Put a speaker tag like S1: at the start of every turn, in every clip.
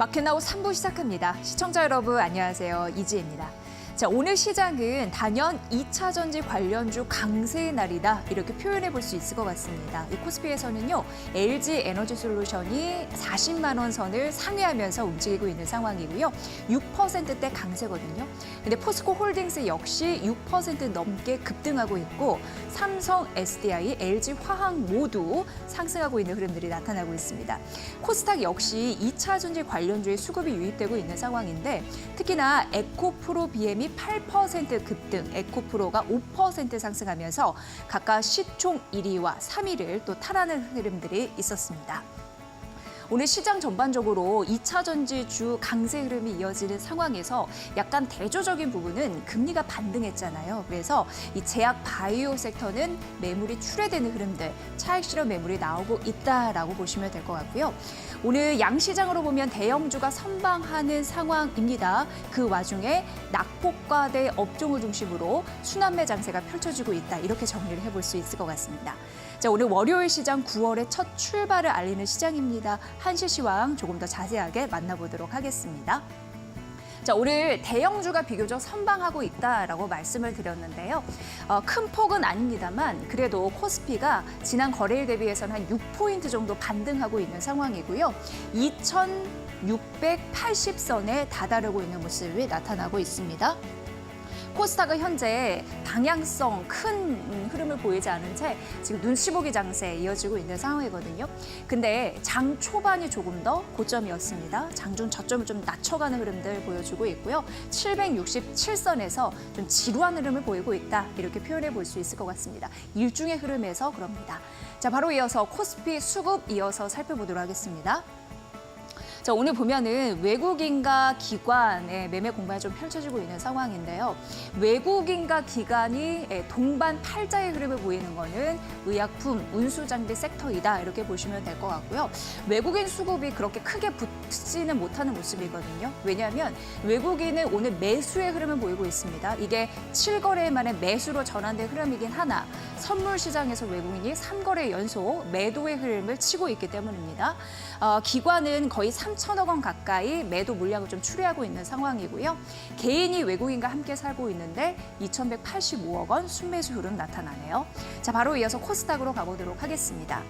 S1: 마켓나우 3부 시작합니다. 시청자 여러분 안녕하세요. 이지혜입니다. 자, 오늘 시장은 단연 2차 전지 관련주 강세의 날이다. 이렇게 표현해 볼 수 있을 것 같습니다. 이 코스피에서는요. LG 에너지 솔루션이 40만 원 선을 상회하면서 움직이고 있는 상황이고요. 6%대 강세거든요. 근데 포스코 홀딩스 역시 6% 넘게 급등하고 있고 삼성, SDI, LG 화학 모두 상승하고 있는 흐름들이 나타나고 있습니다. 코스닥 역시 2차 전지 관련주의 수급이 유입되고 있는 상황인데 특히나 에코프로 BM이 8% 급등, 에코프로가 5% 상승하면서 각각 시총 1위와 3위를 또 탈하는 흐름들이 있었습니다. 오늘 시장 전반적으로 2차 전지주 강세 흐름이 이어지는 상황에서 약간 대조적인 부분은 금리가 반등했잖아요. 그래서 이 제약 바이오 섹터는 매물이 출회되는 흐름들, 차익 실현 매물이 나오고 있다라고 보시면 될 것 같고요. 오늘 양시장으로 보면 대형주가 선방하는 상황입니다. 그 와중에 낙폭과대 업종을 중심으로 순환매 장세가 펼쳐지고 있다. 이렇게 정리를 해볼 수 있을 것 같습니다. 자, 오늘 월요일 시장 9월의 첫 출발을 알리는 시장입니다. 한시 시황 조금 더 자세하게 만나보도록 하겠습니다. 자, 오늘 대형주가 비교적 선방하고 있다라고 말씀을 드렸는데요. 큰 폭은 아닙니다만 그래도 코스피가 지난 거래일 대비해서는 한 6포인트 정도 반등하고 있는 상황이고요. 2,680선에 다다르고 있는 모습이 나타나고 있습니다. 코스닥은 현재 방향성 큰 흐름을 보이지 않은 채 지금 눈치 보기 장세에 이어지고 있는 상황이거든요. 근데 장 초반이 조금 더 고점이었습니다. 장중 저점을 좀 낮춰가는 흐름들 보여주고 있고요. 767선에서 좀 지루한 흐름을 보이고 있다. 이렇게 표현해 볼 수 있을 것 같습니다. 일중의 흐름에서 그럽니다. 자, 바로 이어서 코스피 수급 이어서 살펴보도록 하겠습니다. 자, 오늘 보면은 외국인과 기관의 매매 공방이 좀 펼쳐지고 있는 상황인데요. 외국인과 기관이 동반 팔자의 흐름을 보이는 거는 의약품, 운수장비 섹터이다. 이렇게 보시면 될 것 같고요. 외국인 수급이 그렇게 크게 붙지는 못하는 모습이거든요. 왜냐하면 외국인은 오늘 매수의 흐름을 보이고 있습니다. 이게 7거래 만에 매수로 전환된 흐름이긴 하나 선물 시장에서 외국인이 3거래 연속 매도의 흐름을 치고 있기 때문입니다. 기관은 거의 3천억 원 가까이 매도 물량을 좀 추리하고 있는 상황이고요. 개인이 외국인과 함께 살고 있는데 2,185억 원 순매수 흐름 나타나네요. 자, 바로 이어서 코스닥으로 가보도록 하겠습니다.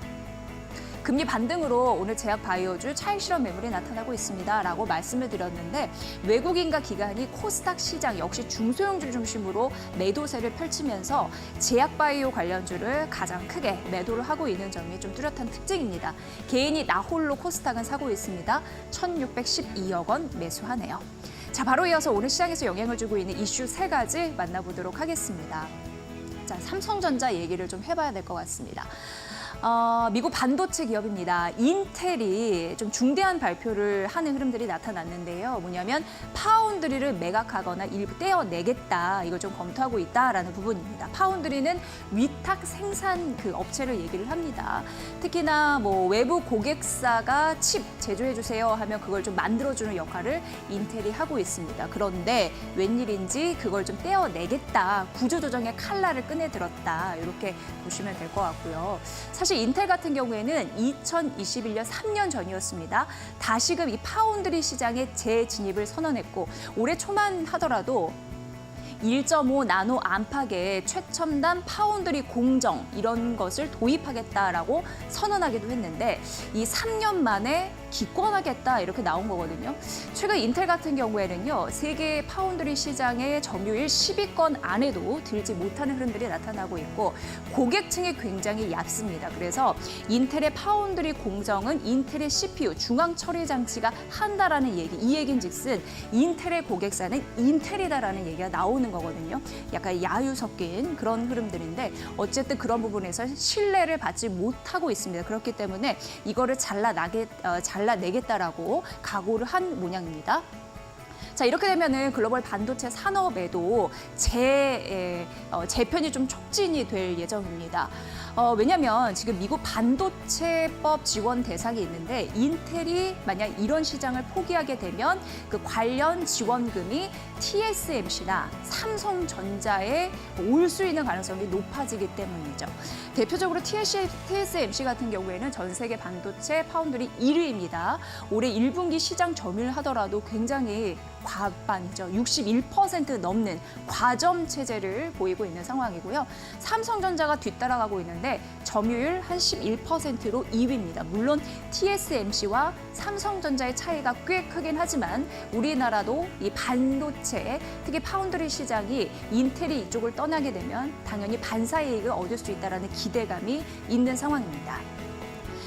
S1: 금리 반등으로 오늘 제약 바이오주 차익 실현 매물이 나타나고 있습니다라고 말씀을 드렸는데 외국인과 기관이 코스닥 시장 역시 중소형주 중심으로 매도세를 펼치면서 제약 바이오 관련주를 가장 크게 매도를 하고 있는 점이 좀 뚜렷한 특징입니다. 개인이 나홀로 코스닥은 사고 있습니다. 1,612억 원 매수하네요. 자, 바로 이어서 오늘 시장에서 영향을 주고 있는 이슈 3가지 만나보도록 하겠습니다. 자, 삼성전자 얘기를 좀 해봐야 될 것 같습니다. 미국 반도체 기업입니다. 인텔이 좀 중대한 발표를 하는 흐름들이 나타났는데요. 뭐냐면 파운드리를 매각하거나 일부 떼어내겠다. 이걸 좀 검토하고 있다라는 부분입니다. 파운드리는 위탁 생산 그 업체를 얘기를 합니다. 특히나 뭐 외부 고객사가 칩 제조해 주세요 하면 그걸 좀 만들어주는 역할을 인텔이 하고 있습니다. 그런데 웬일인지 그걸 좀 떼어내겠다. 구조조정의 칼날을 꺼내들었다. 이렇게 보시면 될 것 같고요. 사실 인텔 같은 경우에는 2021년 3년 전이었습니다. 다시금 이 파운드리 시장에 재진입을 선언했고 올해 초만 하더라도 1.5 나노 안팎의 최첨단 파운드리 공정 이런 것을 도입하겠다라고 선언하기도 했는데 이 3년 만에 기권하겠다 이렇게 나온 거거든요. 최근 인텔 같은 경우에는요. 세계 파운드리 시장의 점유율 10위권 안에도 들지 못하는 흐름들이 나타나고 있고 고객층이 굉장히 얕습니다. 그래서 인텔의 파운드리 공정은 인텔의 CPU 중앙 처리 장치가 한다라는 얘기. 이 얘긴즉슨 인텔의 고객사는 인텔이다라는 얘기가 나오는 거거든요. 약간 야유 섞인 그런 흐름들인데 어쨌든 그런 부분에서 신뢰를 받지 못하고 있습니다. 그렇기 때문에 이거를 잘라내겠다라고 각오를 한 모양입니다. 자, 이렇게 되면은 글로벌 반도체 산업에도 재편이 좀 촉진이 될 예정입니다. 왜냐하면 지금 미국 반도체법 지원 대상이 있는데 인텔이 만약 이런 시장을 포기하게 되면 그 관련 지원금이 TSMC나 삼성전자에 올 수 있는 가능성이 높아지기 때문이죠. 대표적으로 TSMC 같은 경우에는 전 세계 반도체 파운드리 1위입니다. 올해 1분기 시장 점유율 하더라도 굉장히 과반이죠. 61% 넘는 과점 체제를 보이고 있는 상황이고요. 삼성전자가 뒤따라가고 있는데 점유율 한 11%로 2위입니다. 물론 TSMC와 삼성전자의 차이가 꽤 크긴 하지만 우리나라도 이 반도체, 특히 파운드리 시장이 인텔이 이쪽을 떠나게 되면 당연히 반사 이익을 얻을 수 있다는 기대감이 있는 상황입니다.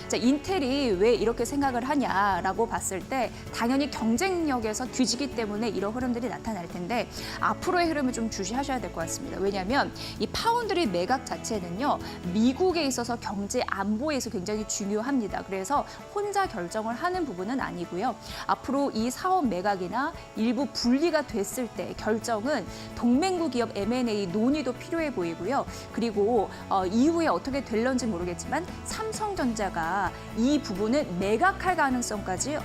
S1: 자, 인텔이 왜 이렇게 생각을 하냐라고 봤을 때 당연히 경쟁력에서 뒤지기 때문에 이런 흐름들이 나타날 텐데 앞으로의 흐름을 좀 주시하셔야 될 것 같습니다. 왜냐하면 이 파운드리 매각 자체는요. 미국에 있어서 경제 안보에서 굉장히 중요합니다. 그래서 혼자 결정을 하는 부분은 아니고요. 앞으로 이 사업 매각이나 일부 분리가 됐을 때 결정은 동맹국 기업 M&A 논의도 필요해 보이고요. 그리고 이후에 어떻게 될런지 모르겠지만 삼성전자가 이 부분을 매각할 가능성까지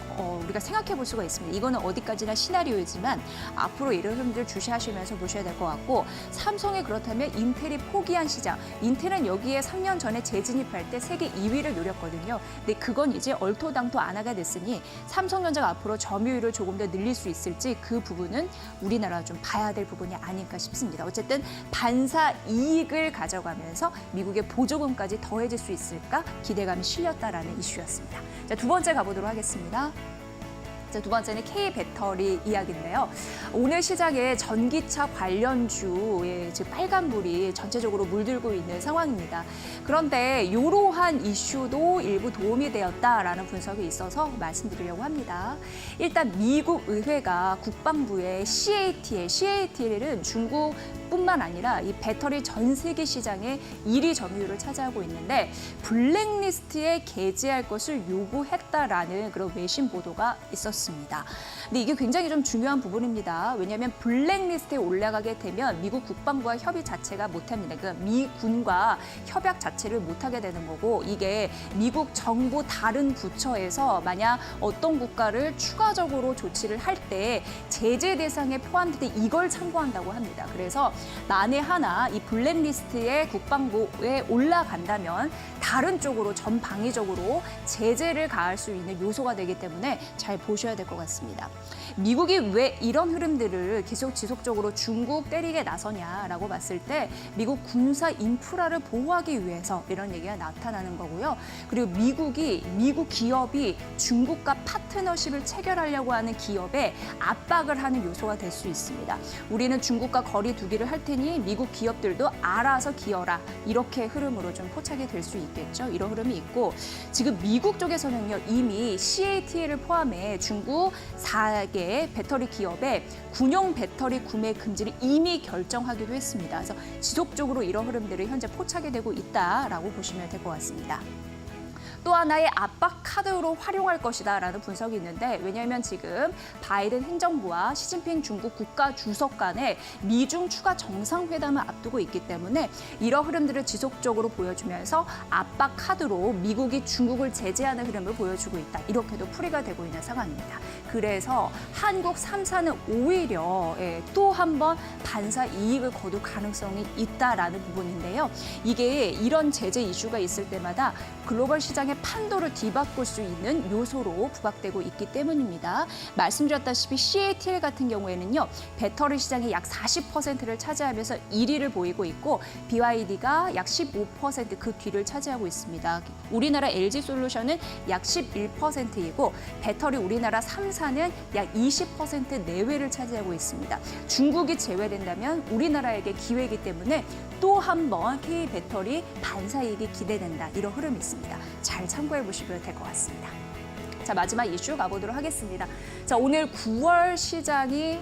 S1: 우리가 생각해 볼 수가 있습니다. 이거는 어디까지나 시나리오이지만 앞으로 이런 흐름들 주시하시면서 보셔야 될 것 같고 삼성이 그렇다면 인텔이 포기한 시장. 인텔은 여기에 3년 전에 재진입할 때 세계 2위를 노렸거든요. 근데 그건 이제 얼토당토 안 하게 됐으니 삼성전자가 앞으로 점유율을 조금 더 늘릴 수 있을지 그 부분은 우리나라가 좀 봐야 될 부분이 아닐까 싶습니다. 어쨌든 반사 이익을 가져가면서 미국의 보조금까지 더해질 수 있을까 기대감이 실렸다라는 이슈였습니다. 자, 두 번째 가보도록 하겠습니다. 자, 두 번째는 K배터리 이야기인데요. 오늘 시장에 전기차 관련주의 빨간불이 전체적으로 물들고 있는 상황입니다. 그런데 이러한 이슈도 일부 도움이 되었다라는 분석이 있어서 말씀드리려고 합니다. 일단 미국 의회가 국방부의 CATL은 중국뿐만 아니라 이 배터리 전 세계 시장의 1위 점유율을 차지하고 있는데 블랙리스트에 게재할 것을 요구했다라는 그런 외신 보도가 있었습니다. 근데 이게 굉장히 좀 중요한 부분입니다. 왜냐하면 블랙리스트에 올라가게 되면 미국 국방부와 협의 자체가 못합니다. 그러니까 미군과 협약 자체를 못하게 되는 거고 이게 미국 정부 다른 부처에서 만약 어떤 국가를 추가적으로 조치를 할 때 제재 대상에 포함될 때 이걸 참고한다고 합니다. 그래서 만에 하나 이 블랙리스트에 국방부에 올라간다면 다른 쪽으로 전방위적으로 제재를 가할 수 있는 요소가 되기 때문에 잘 보셔야 될 것 같습니다. 미국이 왜 이런 흐름들을 계속 지속적으로 중국 때리게 나서냐라고 봤을 때 미국 군사 인프라를 보호하기 위해서 이런 얘기가 나타나는 거고요. 그리고 미국 기업이 중국과 파트너십을 체결하려고 하는 기업에 압박을 하는 요소가 될 수 있습니다. 우리는 중국과 거리 두기를 할 테니 미국 기업들도 알아서 기어라. 이렇게 흐름으로 좀 포착이 될 수 있겠죠. 이런 흐름이 있고 지금 미국 쪽에서는요. 이미 CATL을 포함해 중국 4개 배터리 기업의 군용 배터리 구매 금지를 이미 결정하기도 했습니다. 그래서 지속적으로 이런 흐름들이 현재 포착이 되고 있다라고 보시면 될 것 같습니다. 또 하나의 압박 카드로 활용할 것이다라는 분석이 있는데 왜냐하면 지금 바이든 행정부와 시진핑 중국 국가 주석 간의 미중 추가 정상회담을 앞두고 있기 때문에 이런 흐름들을 지속적으로 보여주면서 압박 카드로 미국이 중국을 제재하는 흐름을 보여주고 있다. 이렇게도 풀이가 되고 있는 상황입니다. 그래서 한국 3사는 오히려 또 한 번 반사 이익을 거둘 가능성이 있다라는 부분인데요. 이게 이런 제재 이슈가 있을 때마다 글로벌 시장의 판도를 뒤바꿀 수 있는 요소로 부각되고 있기 때문입니다. 말씀드렸다시피 CATL 같은 경우에는요. 배터리 시장의 약 40%를 차지하면서 1위를 보이고 있고 BYD가 약 15% 그 뒤를 차지하고 있습니다. 우리나라 LG솔루션은 약 11%이고 배터리 우리나라 3사는 약 20% 내외를 차지하고 있습니다. 중국이 제외된다면 우리나라에게 기회이기 때문에 또 한 번 K배터리 반사이익이 기대된다. 이런 흐름이 있습니다. 잘 참고해 보시면 될 것 같습니다. 자, 마지막 이슈 가보도록 하겠습니다. 자, 오늘 9월 시장이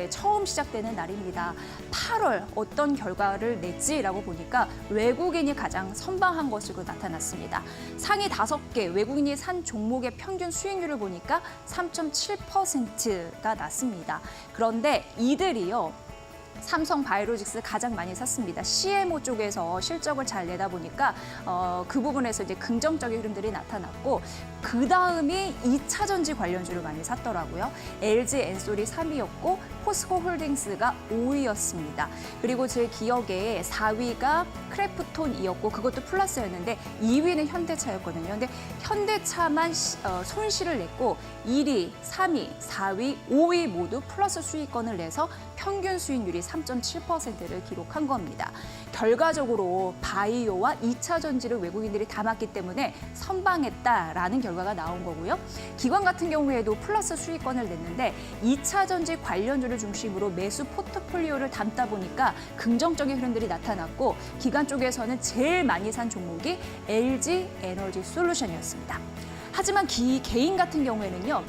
S1: 처음 시작되는 날입니다. 8월 어떤 결과를 냈지라고 보니까 외국인이 가장 선방한 것으로 나타났습니다. 상위 5개 외국인이 산 종목의 평균 수익률을 보니까 3.7%가 났습니다. 그런데 이들이요. 삼성 바이오로직스 가장 많이 샀습니다. CMO 쪽에서 실적을 잘 내다 보니까 그 부분에서 이제 긍정적인 흐름들이 나타났고 그 다음이 2차 전지 관련주를 많이 샀더라고요. LG 엔솔이 3위였고 포스코 홀딩스가 5위였습니다. 그리고 제 기억에 4위가 크래프톤이었고 그것도 플러스였는데 2위는 현대차였거든요. 근데 현대차만 손실을 냈고 1위, 3위, 4위, 5위 모두 플러스 수익권을 내서 평균 수익률이 3.7%를 기록한 겁니다. 결과적으로 바이오와 2차 전지를 외국인들이 담았기 때문에 선방했다라는 결과가 나온 거고요. 기관 같은 경우에도 플러스 수익권을 냈는데 2차 전지 관련주를 중심으로 매수 포트폴리오를 담다 보니까 긍정적인 흐름들이 나타났고 기관 쪽에서는 제일 많이 산 종목이 LG 에너지 솔루션이었습니다. 하지만 개인 같은 경우에는요.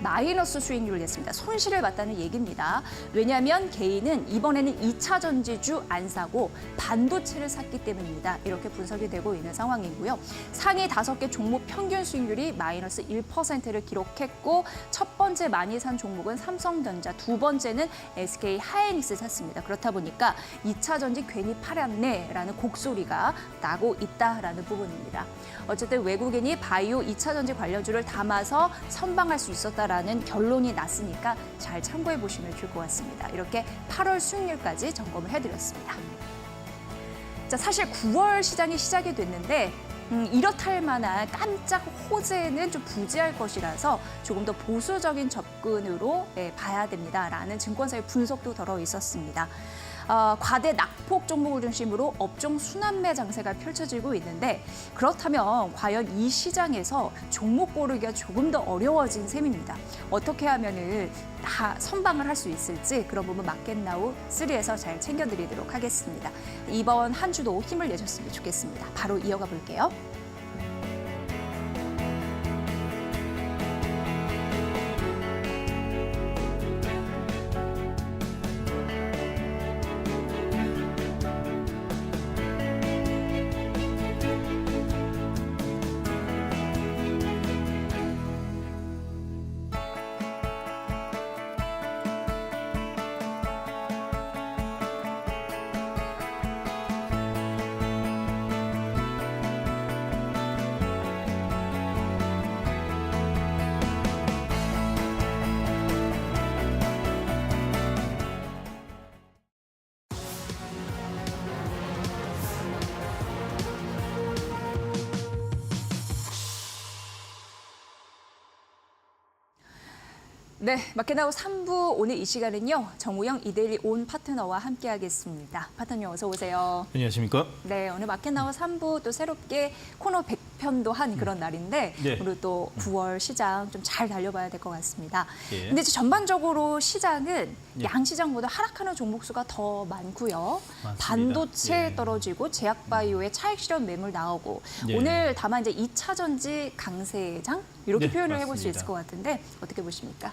S1: 마이너스 수익률을 냈습니다. 손실을 봤다는 얘기입니다. 왜냐하면 개인은 이번에는 2차 전지주 안 사고 반도체를 샀기 때문입니다. 이렇게 분석이 되고 있는 상황이고요. 상위 5개 종목 평균 수익률이 마이너스 1%를 기록했고 첫 번째 많이 산 종목은 삼성전자, 두 번째는 SK 하이닉스 샀습니다. 그렇다 보니까 2차 전지 괜히 팔았네라는 곡소리가 나고 있다라는 부분입니다. 어쨌든 외국인이 바이오 2차 전지 관련주를 담아서 선방할 수 있었다라는 결론이 났으니까 잘 참고해 보시면 좋을 것 같습니다. 이렇게 8월 수익률까지 점검을 해드렸습니다. 자, 사실 9월 시장이 시작이 됐는데 이렇다 할 만한 깜짝 호재는 좀 부재할 것이라서 조금 더 보수적인 접근으로 봐야 됩니다라는 증권사의 분석도 들어 있었습니다. 과대 낙폭 종목을 중심으로 업종 순환매 장세가 펼쳐지고 있는데 그렇다면 과연 이 시장에서 종목 고르기가 조금 더 어려워진 셈입니다. 어떻게 하면은 다 선방을 할 수 있을지 그런 부분 마켓나우 3에서 잘 챙겨드리도록 하겠습니다. 이번 한 주도 힘을 내셨으면 좋겠습니다. 바로 이어가 볼게요. 네, 마켓나우 3부 오늘 이 시간은요. 정우영 이데일리 온 파트너와 함께하겠습니다. 파트너 어서 오세요.
S2: 안녕하십니까?
S1: 네, 오늘 마켓나우 3부 또 새롭게 코너 100편도 한 그런 날인데
S2: 네.
S1: 오늘 또 9월 시장 좀 잘 달려봐야 될 것 같습니다.
S2: 예.
S1: 근데 전반적으로 시장은
S2: 예.
S1: 양시장보다 하락하는 종목 수가 더 많고요.
S2: 맞습니다.
S1: 반도체
S2: 예.
S1: 떨어지고 제약바이오의 차익 실현 매물 나오고
S2: 예.
S1: 오늘 다만 이제 2차 전지 강세장 이렇게
S2: 네,
S1: 표현을 해볼 수
S2: 맞습니다.
S1: 있을 것 같은데 어떻게 보십니까?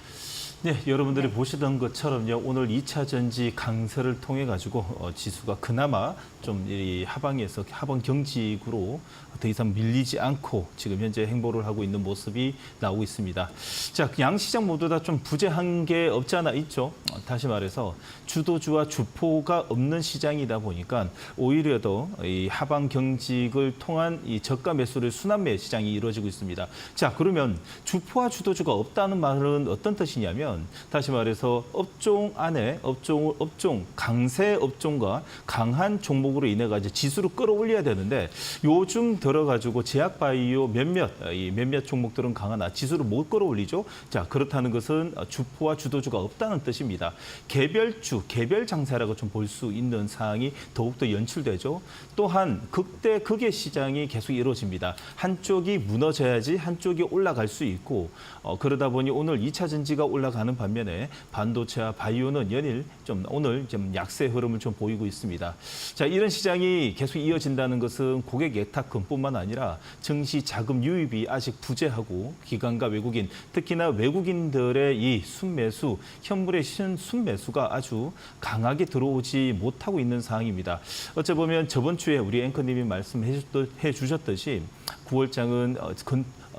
S2: 네, 여러분들이 보시던 것처럼요. 오늘 2차 전지 강세를 통해 가지고 지수가 그나마 좀 이 하방에서 하방 경직으로 더 이상 밀리지 않고 지금 현재 행보를 하고 있는 모습이 나오고 있습니다. 자, 양 시장 모두 다 좀 부재한 게 없지 않아 있죠. 다시 말해서 주도주와 주포가 없는 시장이다 보니까 오히려 더 이 하방 경직을 통한 이 저가 매수를 순환매 시장이 이루어지고 있습니다. 자, 그러면 주포와 주도주가 없다는 말은 어떤 뜻이냐면 다시 말해서 업종 안에 업종 강세 업종과 강한 종목으로 인해 가지고 지수를 끌어올려야 되는데 요즘 들어가지고 제약바이오 몇몇 종목들은 강하나 지수를 못 끌어올리죠. 자, 그렇다는 것은 주포와 주도주가 없다는 뜻입니다. 개별주, 개별 장세라고 좀 볼 수 있는 사항이 더욱더 연출되죠. 또한 극의 시장이 계속 이루어집니다. 한쪽이 무너져야지 한쪽이 올라갈 수 있고 그러다 보니 오늘 2차 전지가 올라가는 반면에 반도체와 바이오는 연일 오늘 좀 약세 흐름을 좀 보이고 있습니다. 자, 이런 시장이 계속 이어진다는 것은 고객 예탁금뿐만 아니라 증시 자금 유입이 아직 부재하고 기관과 외국인, 특히나 외국인들의 이 순매수, 현물의 순매수가 아주 강하게 들어오지 못하고 있는 상황입니다. 어째 보면 저번 주에 우리 앵커님이 말씀해 주셨듯이 9월장은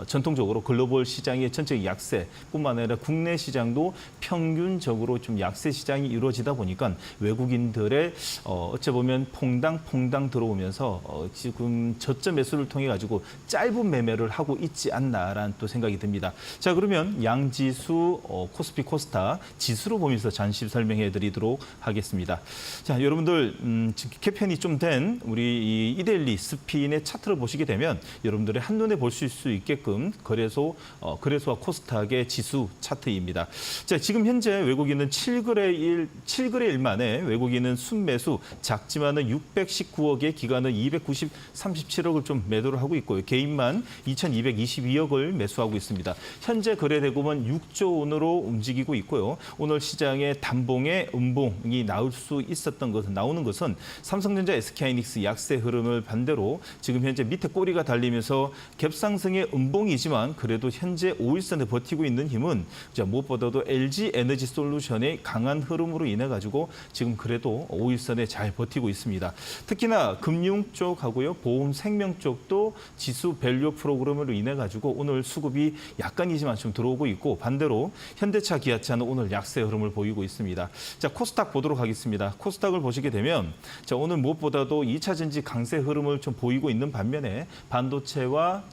S2: 전통적으로 글로벌 시장의 전체 약세뿐만 아니라 국내 시장도 평균적으로 좀 약세 시장이 이루어지다 보니까 외국인들의 어찌 보면 퐁당 들어오면서 지금 저점 매수를 통해 가지고 짧은 매매를 하고 있지 않나라는 또 생각이 듭니다. 자, 그러면 양지수, 코스피, 코스닥 지수로 보면서 잠시 설명해 드리도록 하겠습니다. 자, 여러분들 개편이 좀 된 우리 이 이데일리 스핀의 차트를 보시게 되면 여러분들의 한눈에 보실 수 있게끔 거래소와 코스닥의 지수 차트입니다. 자, 지금 현재 외국인은 7거래일 만에 외국인은 순매수 작지만은 619억에 기관은 237억을 좀 매도를 하고 있고요. 개인만 2,222억을 매수하고 있습니다. 현재 거래대금은 6조 원으로 움직이고 있고요. 오늘 시장에 단봉의 음봉이 나오는 것은 삼성전자, SK하이닉스 약세 흐름을 반대로 지금 현재 밑에 꼬리가 달리면서 갭상승의 음봉이지만 그래도 현재 5일선에 버티고 있는 힘은 무엇보다도 LG 에너지 솔루션의 강한 흐름으로 인해 가지고 지금 그래도 5일선에 잘 버티고 있습니다. 특히나 금융 쪽하고요, 보험 생명 쪽도 지수 밸류 프로그램으로 인해 가지고 오늘 수급이 약간이지만 좀 들어오고 있고 반대로 현대차, 기아차는 오늘 약세 흐름을 보이고 있습니다. 자, 코스닥 보도록 하겠습니다. 코스닥을 보시게 되면 자, 오늘 무엇보다도 2차 전지 강세 흐름을 좀 보이고 있는 반면에 반도체와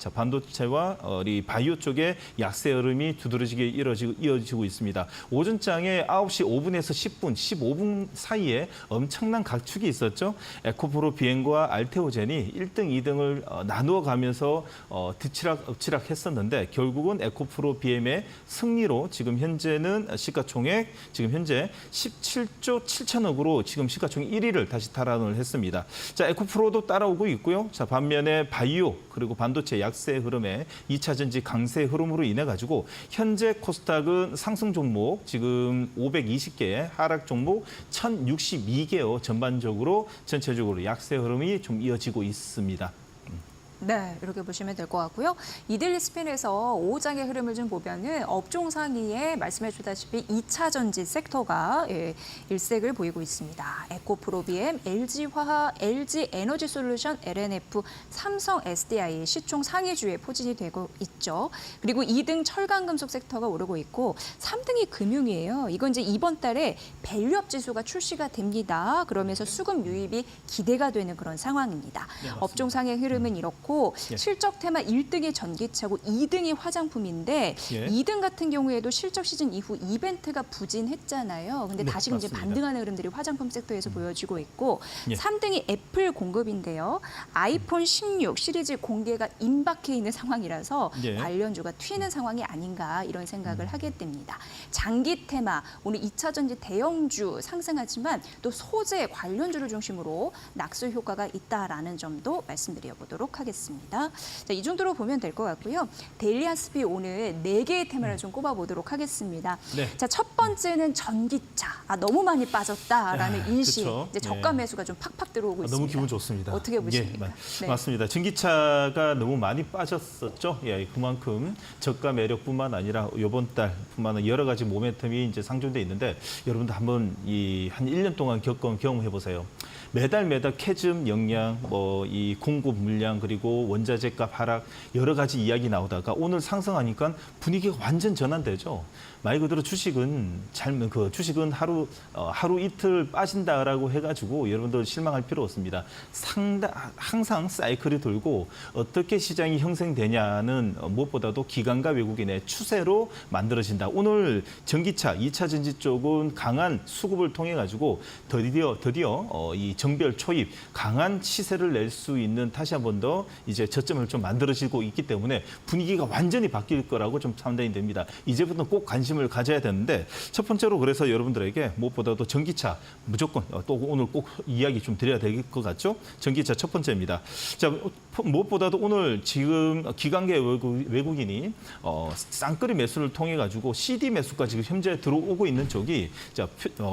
S2: 우리 바이오 쪽의 약세 흐름이 두드러지게 이어지고 있습니다. 오전장에 9시 5분에서 10분, 15분 사이에 엄청난 각축이 있었죠. 에코프로 비행과 알테오젠이 1등, 2등을 나누어 가면서 엎치락 했었는데 결국은 에코프로 비엠의 승리로 지금 현재는 시가총액 지금 현재 17조 7천억으로 지금 시가총액 1위를 다시 탈환을 했습니다. 자, 에코프로도 따라오고 있고요. 자, 반면에 바이오 그리고 반도체 약세 흐름에 2차 전지 강세 흐름으로 인해 가지고 현재 코스닥은 상승 종목 지금 520개, 하락 종목 1,062개요. 전체적으로 약세 흐름이 좀 이어지고 있습니다.
S1: 네, 이렇게 보시면 될 것 같고요. 이데일리 스핀에서 5장의 흐름을 좀 보면은 업종 상위에 말씀해 주다시피 2차 전지 섹터가 일색을 보이고 있습니다. 에코프로비엠, LG화학, LG 에너지 솔루션, LNF, 삼성 SDI 시총 상위주에 포진이 되고 있죠. 그리고 2등 철강금속 섹터가 오르고 있고 3등이 금융이에요. 이건 이제 이번 달에 밸류업 지수가 출시가 됩니다. 그러면서 수급 유입이 기대가 되는 그런 상황입니다.
S2: 네,
S1: 업종 상의 흐름은 이렇고
S2: 예.
S1: 실적 테마 1등이 전기차고 2등이 화장품인데
S2: 예.
S1: 2등 같은 경우에도 실적 시즌 이후 이벤트가 부진했잖아요. 근데
S2: 네,
S1: 다시금 이제
S2: 맞습니다.
S1: 반등하는 흐름들이 화장품 섹터에서 보여지고 있고
S2: 예.
S1: 3등이 애플 공급인데요. 아이폰 16 시리즈 공개가 임박해 있는 상황이라서
S2: 예.
S1: 관련주가 튀는 상황이 아닌가 이런 생각을 하게 됩니다. 장기 테마 오늘 2차 전지 대형주 상승하지만 또 소재 관련주를 중심으로 낙수 효과가 있다라는 점도 말씀드려 보도록 하겠습니다. 자, 이 정도로 보면 될 것 같고요. 데일리아스피 오늘 4개의 테마를 좀 꼽아보도록 하겠습니다.
S2: 네.
S1: 자, 첫 번째는 전기차. 너무 많이 빠졌다라는 인식.
S2: 그쵸.
S1: 이제 저가 매수가 좀 팍팍 들어오고 있습니다.
S2: 너무 기분 좋습니다.
S1: 어떻게 보십니까? 네.
S2: 맞습니다. 전기차가 너무 많이 빠졌었죠. 예, 그만큼 저가 매력뿐만 아니라 이번 달뿐만 아니라 여러 가지 모멘텀이 이제 상존돼 있는데 여러분들 한번 한 1년 동안 경험해 보세요. 매달 캐즘 영향, 이 공급 물량 그리고 원자재 값 하락 여러 가지 이야기 나오다가 오늘 상승하니까 분위기가 완전 전환되죠. 말 그대로 주식은 하루 이틀 빠진다라고 해가지고 여러분들 실망할 필요 없습니다. 항상 사이클이 돌고 어떻게 시장이 형성되냐는 무엇보다도 기관과 외국인의 추세로 만들어진다. 오늘 전기차 2차 전지 쪽은 강한 수급을 통해 가지고 드디어 이 정별 초입 강한 시세를 낼 수 있는 다시 한 번 더 이제 저점을 좀 만들어지고 있기 때문에 분위기가 완전히 바뀔 거라고 좀 판단이 됩니다. 이제부터 꼭 관심을 가져야 되는데 첫 번째로 그래서 여러분들에게 무엇보다도 전기차 무조건 또 오늘 꼭 이야기 좀 드려야 될 것 같죠? 전기차 첫 번째입니다. 자, 무엇보다도 오늘 지금 기관계 외국인이 쌍끌이 매수를 통해 가지고 CD 매수가 지금 현재 들어오고 있는 쪽이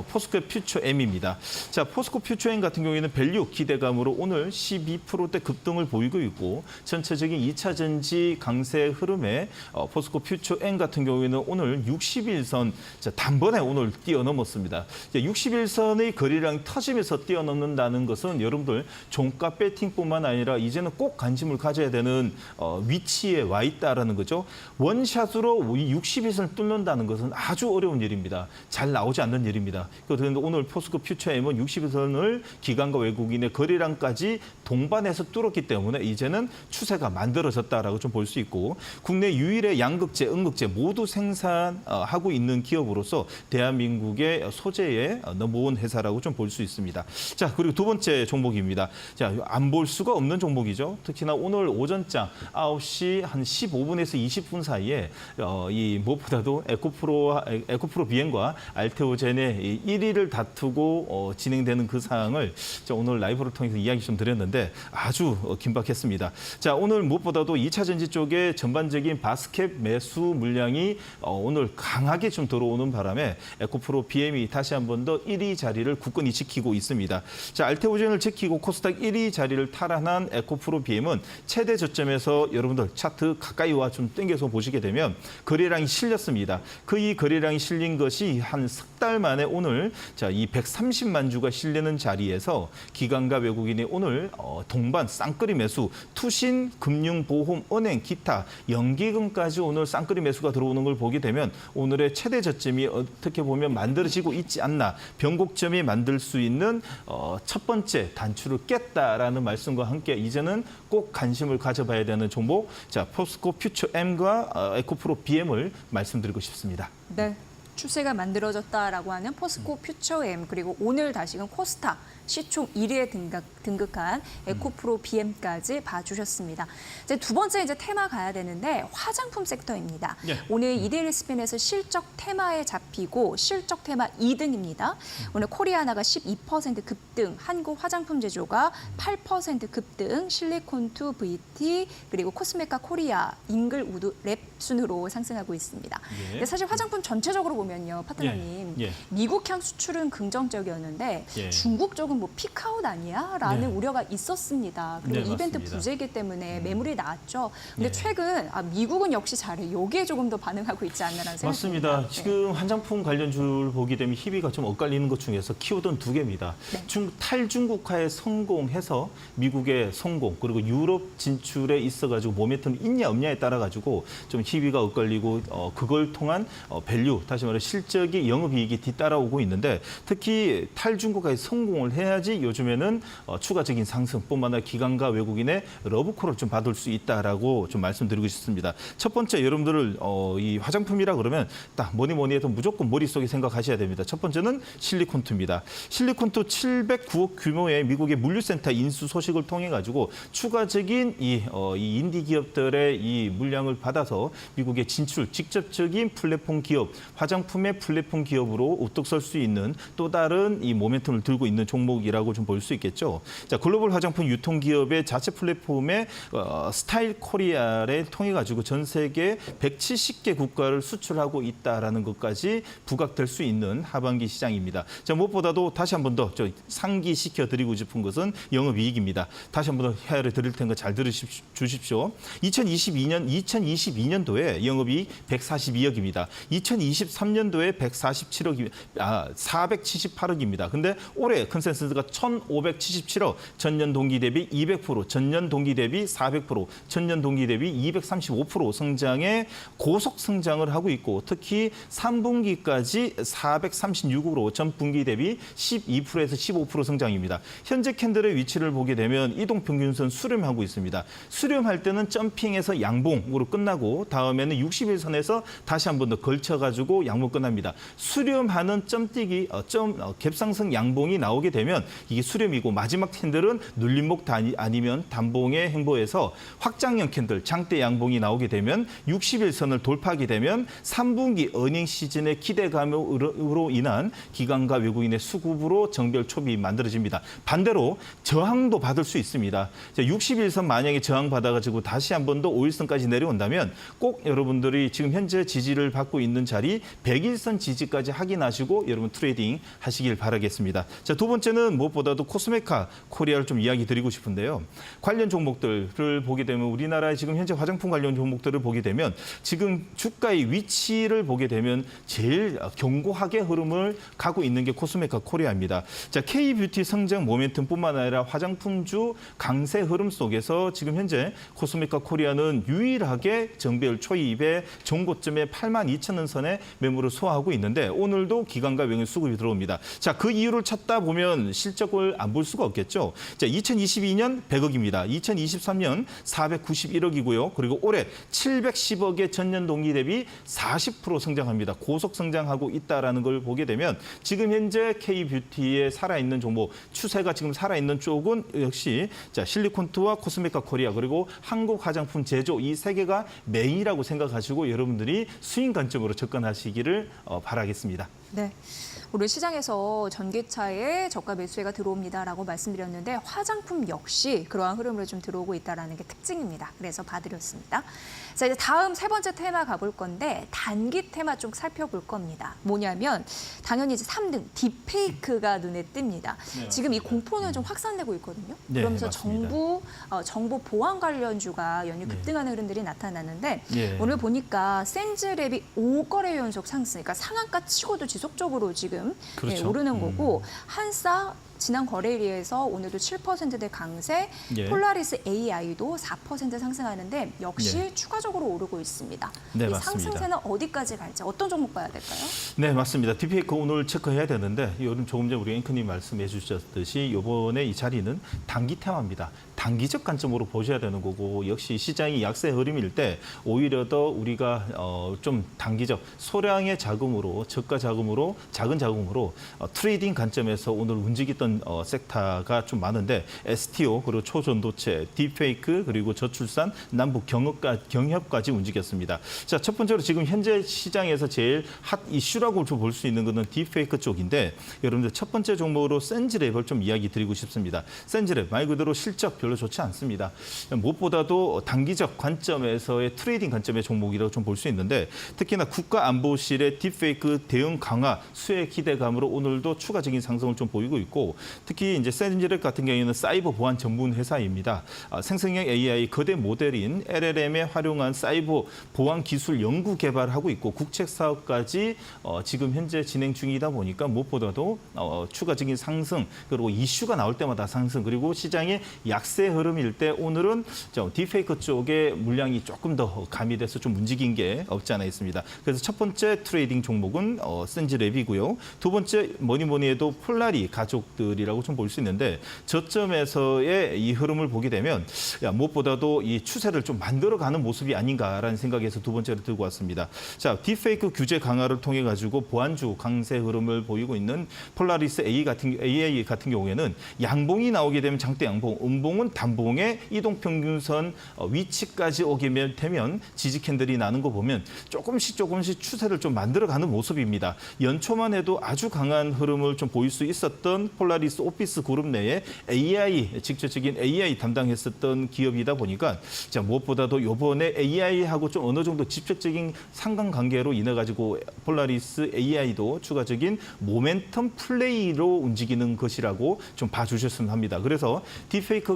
S2: 포스코 퓨처엠입니다. 자, 포스코 퓨처엠 같은 경우에는 밸류 기대감으로 오늘 12%대 급등을 보이고 있고 전체적인 2차 전지 강세 흐름에 포스코 퓨처 M 같은 경우에는 오늘 60일선 단번에 오늘 뛰어넘었습니다. 60일선의 거래량이 터지면서 뛰어넘는다는 것은 여러분들 종가 배팅뿐만 아니라 이제는 꼭 관심을 가져야 되는 위치에 와 있다라는 거죠. 원샷으로 60일선을 뚫는다는 것은 아주 어려운 일입니다. 잘 나오지 않는 일입니다. 그런데 오늘 포스코 퓨처 M은 60일선을 기관과 외국인의 거래량까지 동반해서 뚫었기 때문에 이제는 추세가 만들어졌다라고 좀 볼 수 있고 국내 유일의 양극재, 음극재 모두 생산하고 있는 기업으로서 대한민국의 소재의 넘버원 회사라고 좀 볼 수 있습니다. 자, 그리고 두 번째 종목입니다. 자, 안 볼 수가 없는 종목이죠. 특히나 오늘 오전장 9시 한 15분에서 20분 사이에 이 무엇보다도 에코프로 비행과 알테오젠의 1위를 다투고 진행되는 그 사항을 오늘 라이브를 통해서 이야기 좀 드렸는데 아주 긴박했습니다. 자, 오늘 무엇보다도 2차 전지 쪽에 전반적인 바스켓 매수 물량이 오늘 강하게 좀 들어오는 바람에 에코프로 BM이 다시 한 번 더 1위 자리를 굳건히 지키고 있습니다. 자, 알테오젠을 지키고 코스닥 1위 자리를 탈환한 에코프로 BM은 최대 저점에서 여러분들 차트 가까이 와 좀 당겨서 보시게 되면 거래량이 실렸습니다. 이 거래량이 실린 것이 한 석 달 만에 오늘 이 130만 주가 실리는 자리에서 기관과 외국인이 오늘 동반 쌍끌이 매수, 투신, 금융, 보험, 은행, 기타, 연기금까지 오늘 쌍끌이 매수가 들어오는 걸 보게 되면 오늘의 최대 저점이 어떻게 보면 만들어지고 있지 않나, 변곡점이 만들 수 있는 첫 번째 단추를 깼다라는 말씀과 함께 이제는 꼭 관심을 가져봐야 되는 종목, 자, 포스코 퓨처 M과 에코프로 BM을 말씀드리고 싶습니다.
S1: 네. 추세가 만들어졌다라고 하는 포스코 퓨처 M, 그리고 오늘 다시금 코스닥 시총 1위에 등극한 에코프로 BM까지 봐주셨습니다. 이제 두 번째 테마 가야 되는데 화장품 섹터입니다.
S2: 예.
S1: 오늘 이데일리 스핀에서 실적 테마에 잡히고 실적 테마 2등입니다. 오늘 코리아나가 12% 급등, 한국 화장품 제조가 8% 급등, 실리콘투 VT 그리고 코스메카 코리아, 잉글우드 랩 순으로 상승하고 있습니다.
S2: 예.
S1: 근데 사실 화장품 전체적으로 보면요, 파트너님,
S2: 예.
S1: 미국 향 수출은 긍정적이었는데
S2: 예.
S1: 중국 쪽은 뭐 피크아웃 아니야? 라는
S2: 네.
S1: 우려가 있었습니다. 그리고
S2: 네,
S1: 이벤트
S2: 맞습니다.
S1: 부재이기 때문에 매물이 나왔죠. 근데
S2: 네.
S1: 최근 미국은 역시 잘해. 여기에 조금 더 반응하고 있지 않나라는 생각이
S2: 맞습니다.
S1: 듭니다. 네.
S2: 지금 화장품 관련주를 보게 되면 희비가 좀 엇갈리는 것 중에서 키워드는 두 개입니다.
S1: 네.
S2: 탈중국화에 성공해서 미국의 성공, 그리고 유럽 진출에 있어가지고 모멘텀이 있냐 없냐에 따라가지고 좀 희비가 엇갈리고 그걸 통한 밸류, 다시 말해 실적이 영업이익이 뒤따라오고 있는데 특히 탈중국화에 성공을 해야지 요즘에는 추가적인 상승뿐만 아니라 기관과 외국인의 러브콜을 좀 받을 수 있다라고 좀 말씀드리고 싶습니다. 첫 번째 여러분들을 이 화장품이라 그러면 딱 뭐니 해도 무조건 머릿속에 생각하셔야 됩니다. 첫 번째는 실리콘투입니다. 실리콘투 709억 규모의 미국의 물류센터 인수 소식을 통해 가지고 추가적인 이 인디 기업들의 이 물량을 받아서 미국의 진출, 직접적인 플랫폼 기업, 화장품의 플랫폼 기업으로 우뚝 설 수 있는 또 다른 이 모멘텀을 들고 있는 종목이라고 좀 볼 수 있겠죠. 자, 글로벌 화장품 유통기업의 자체 플랫폼의 스타일 코리아를 통해 가지고 전 세계 170개 국가를 수출하고 있다라는 것까지 부각될 수 있는 하반기 시장입니다. 자, 무엇보다도 다시 한 번 더 상기시켜 드리고 싶은 것은 영업이익입니다. 다시 한 번 더 헤아려 드릴 테니까 잘 들으십시오. 2022년도에 영업이익 142억입니다. 2023년도에 478억입니다. 근데 올해 컨센서스가 1,577억, 전년 동기 대비 200%, 전년 동기 대비 400%, 전년 동기 대비 235% 성장에 고속 성장을 하고 있고 특히 3분기까지 436억으로 전 분기 대비 12%에서 15% 성장입니다. 현재 캔들의 위치를 보게 되면 이동평균선 수렴하고 있습니다. 수렴할 때는 점핑에서 양봉으로 끝나고 다음에는 60일선에서 다시 한 번 더 걸쳐가지고 양봉 끝납니다. 수렴하는 점뛰기, 갭상승 양봉이 나오게 되면 이게 수렴이고 마지막 캔들은 눌림목 아니면 단봉의 행보에서 확장형 캔들, 장대 양봉이 나오게 되면 60일선을 돌파하게 되면 3분기 어닝 시즌의 기대감으로 인한 기관과 외국인의 수급으로 정별 촉이 만들어집니다. 반대로 저항도 받을 수 있습니다. 60일선 만약에 저항받아가지고 다시 한 번 더 5일선까지 내려온다면 꼭 여러분들이 지금 현재 지지를 받고 있는 자리 100일선 지지까지 확인하시고 여러분 트레이딩 하시길 바라겠습니다. 자, 두 번째는 저는 무엇보다도 코스메카 코리아를 좀 이야기 드리고 싶은데요. 관련 종목들을 보게 되면 우리나라의 지금 현재 화장품 관련 종목들을 보게 되면 지금 주가의 위치를 보게 되면 제일 견고하게 흐름을 가고 있는 게 코스메카 코리아입니다. 자, K뷰티 성장 모멘텀뿐만 아니라 화장품주 강세 흐름 속에서 지금 현재 코스메카 코리아는 유일하게 정배열 초입의 종고점에 82,000원 선에 매물을 소화하고 있는데 오늘도 기관과 명의 수급이 들어옵니다. 자, 그 이유를 찾다 보면 실적을 안 볼 수가 없겠죠. 자, 2022년 100억입니다. 2023년 491억이고요. 그리고 올해 710억의 전년 동기 대비 40% 성장합니다. 고속 성장하고 있다라는 걸 보게 되면 지금 현재 K뷰티에 살아있는 종목, 추세가 지금 살아있는 쪽은 역시 자, 실리콘투와 코스메카 코리아 그리고 한국 화장품 제조 이 세 개가 메인이라고 생각하시고 여러분들이 수익 관점으로 접근하시기를 바라겠습니다.
S1: 네. 오늘 시장에서 전기차에 저가 매수세가 들어옵니다라고 말씀드렸는데 화장품 역시 그러한 흐름으로 좀 들어오고 있다는 게 특징입니다. 그래서 봐드렸습니다. 자, 이제 다음 세 번째 테마 가볼 건데 단기 테마 좀 살펴볼 겁니다. 뭐냐면 당연히 이제 3등 딥페이크가 눈에 띕니다.
S2: 네,
S1: 지금 이 공포는 좀 확산되고 있거든요.
S2: 네,
S1: 그러면서
S2: 맞습니다.
S1: 정보 보안 관련주가 연일 급등하는 흐름들이 나타나는데
S2: 예.
S1: 오늘 보니까 센즈랩이 5거래 연속 상승, 그러니까 상한가 치고도 지속적으로 지금
S2: 그렇죠.
S1: 오르는 거고 한싸 지난 거래일에서 오늘도 7%대 강세,
S2: 예.
S1: 폴라리스 AI도 4% 상승하는데 역시
S2: 예.
S1: 추가적으로 오르고 있습니다.
S2: 네,
S1: 이
S2: 맞습니다.
S1: 상승세는 어디까지 갈지 어떤 종목 봐야 될까요?
S2: 네, 맞습니다. 딥페이크 오늘 체크해야 되는데 요즘 조금 전에 우리 앵커님 말씀해 주셨듯이 이번에 이 자리는 단기 테마입니다. 단기적 관점으로 보셔야 되는 거고 역시 시장이 약세 흐름일 때 오히려 더 우리가 좀 단기적 소량의 자금으로 저가 자금으로 작은 자금으로 트레이딩 관점에서 오늘 움직였던 섹터가 좀 많은데 STO 그리고 초전도체, 딥페이크 그리고 저출산, 남북 경협까지 움직였습니다. 자, 첫 번째로 지금 현재 시장에서 제일 핫 이슈라고 좀 볼 수 있는 것은 딥페이크 쪽인데 여러분들 첫 번째 종목으로 센즈랩을 좀 이야기 드리고 싶습니다. 센즈랩 말 그대로 실적 별로 좋지 않습니다. 무엇보다도 단기적 관점에서의 트레이딩 관점의 종목이라고 좀 볼 수 있는데 특히나 국가안보실의 딥페이크 대응 강화 수혜 기대감으로 오늘도 추가적인 상승을 좀 보이고 있고 특히 이제 센즈랩 같은 경우에는 사이버 보안 전문 회사입니다. 생성형 AI 거대 모델인 LLM에 활용한 사이버 보안 기술 연구 개발하고 있고 국책 사업까지 지금 현재 진행 중이다 보니까 무엇보다도 추가적인 상승 그리고 이슈가 나올 때마다 상승 그리고 시장의 약세 흐름일 때 오늘은 딥페이크 쪽에 물량이 조금 더 가미돼서 좀 움직인 게 없지 않아 있습니다. 그래서 첫 번째 트레이딩 종목은 센즈랩이고요. 두 번째 뭐니 해도 폴라리 가족들이라고 좀 볼 수 있는데 저점에서의 이 흐름을 보게 되면 무엇보다도 이 추세를 좀 만들어가는 모습이 아닌가라는 생각에서 두 번째로 들고 왔습니다. 자, 딥페이크 규제 강화를 통해 가지고 보안주 강세 흐름을 보이고 있는 폴라리스 AI 같은 경우에는 양봉이 나오게 되면 장대 양봉, 음봉은 단봉의 이동평균선 위치까지 오게 되면 지지 캔들이 나는 거 보면 조금씩 추세를 좀 만들어가는 모습입니다. 연초만 해도 아주 강한 흐름을 좀 보일 수 있었던 폴라리스 오피스 그룹 내에 AI, 직접적인 AI 담당했었던 기업이다 보니까 자, 무엇보다도 이번에 AI하고 좀 어느 정도 직접적인 상관관계로 인해 가지고 폴라리스 AI도 추가적인 모멘텀 플레이로 움직이는 것이라고 좀 봐주셨으면 합니다. 그래서 딥페이크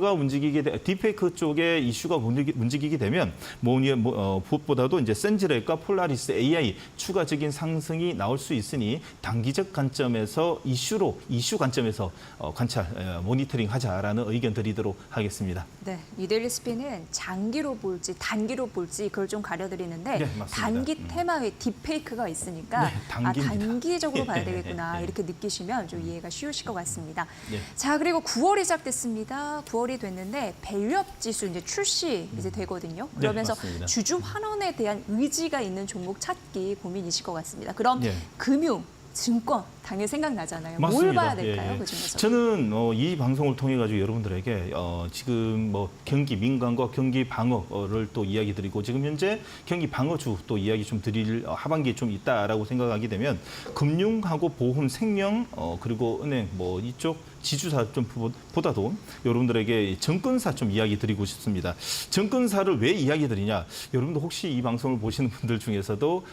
S2: 쪽에 이슈가 움직이게 되면 무엇보다도 이제 센즈랩과 폴라리스 AI 추가적인 상승이 나올 수 있으니 단기적 관점에서 이슈 관점에서 관찰 모니터링 하자라는 의견 드리도록 하겠습니다.
S1: 네, 이데일리 스피는 장기로 볼지 단기로 볼지 그걸 좀 가려드리는데
S2: 네, 맞습니다.
S1: 단기 테마에 딥페이크가 있으니까
S2: 네, 단기입니다.
S1: 단기적으로 봐야 되겠구나
S2: 네.
S1: 이렇게 느끼시면 좀 이해가 쉬우실 것 같습니다.
S2: 네.
S1: 자, 그리고 9월이 시작됐습니다. 9월이 됐는데 밸류업 지수 이제 출시 이제 되거든요. 그러면서
S2: 맞습니다.
S1: 주주 환원에 대한 의지가 있는 종목 찾기 고민이실 것 같습니다. 그럼
S2: 예.
S1: 금융, 증권 당연히 생각나잖아요. 뭘
S2: 맞습니다.
S1: 봐야 될까요?
S2: 예.
S1: 그중에서?
S2: 저는 이 방송을 통해 가지고 여러분들에게 지금 뭐 경기 민감과 경기 방어를 또 이야기 드리고 지금 현재 경기 방어주 또 이야기 좀 드릴 하반기에 좀 있다라고 생각하게 되면 금융하고 보험, 생명 그리고 은행 뭐 이쪽 지주사 좀 보다도 여러분들에게 정권사 좀 이야기 드리고 싶습니다. 정권사를 왜 이야기 드리냐? 여러분들 혹시 이 방송을 보시는 분들 중에서도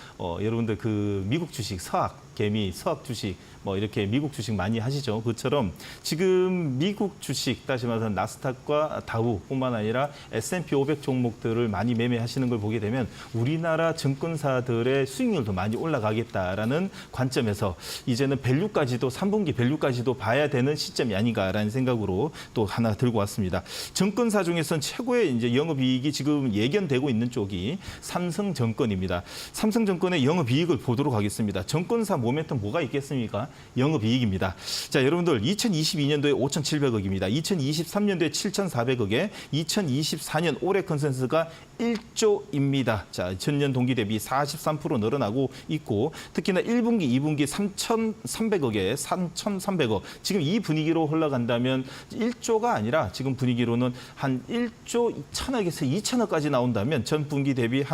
S2: 여러분들 그 미국 주식 서학 개미, 서학 주식 뭐 이렇게 미국 주식 많이 하시죠. 그처럼 지금 미국 주식 다시 말해서 나스닥과 다우뿐만 아니라 S&P 500 종목들을 많이 매매하시는 걸 보게 되면 우리나라 증권사들의 수익률도 많이 올라가겠다라는 관점에서 이제는 밸류까지도 3분기 밸류까지도 봐야 되는 시점이 아닌가라는 생각으로 또 하나 들고 왔습니다. 증권사 중에서는 최고의 이제 영업이익이 지금 예견되고 있는 쪽이 삼성증권입니다. 삼성증권의 영업이익을 보도록 하겠습니다. 증권사 모멘텀 뭐가 있겠습니까? 영업이익입니다. 자, 여러분들 2022년도에 5,700억입니다. 2023년도에 7,400억에 2024년 올해 컨센서스가 1조입니다. 자, 전년 동기 대비 43% 늘어나고 있고 특히나 1분기, 2분기 3,300억에 3,300억. 지금 이 분위기로 흘러간다면 1조가 아니라 지금 분위기로는 한 1조 1,000억에서 2,000억까지 나온다면 전 분기 대비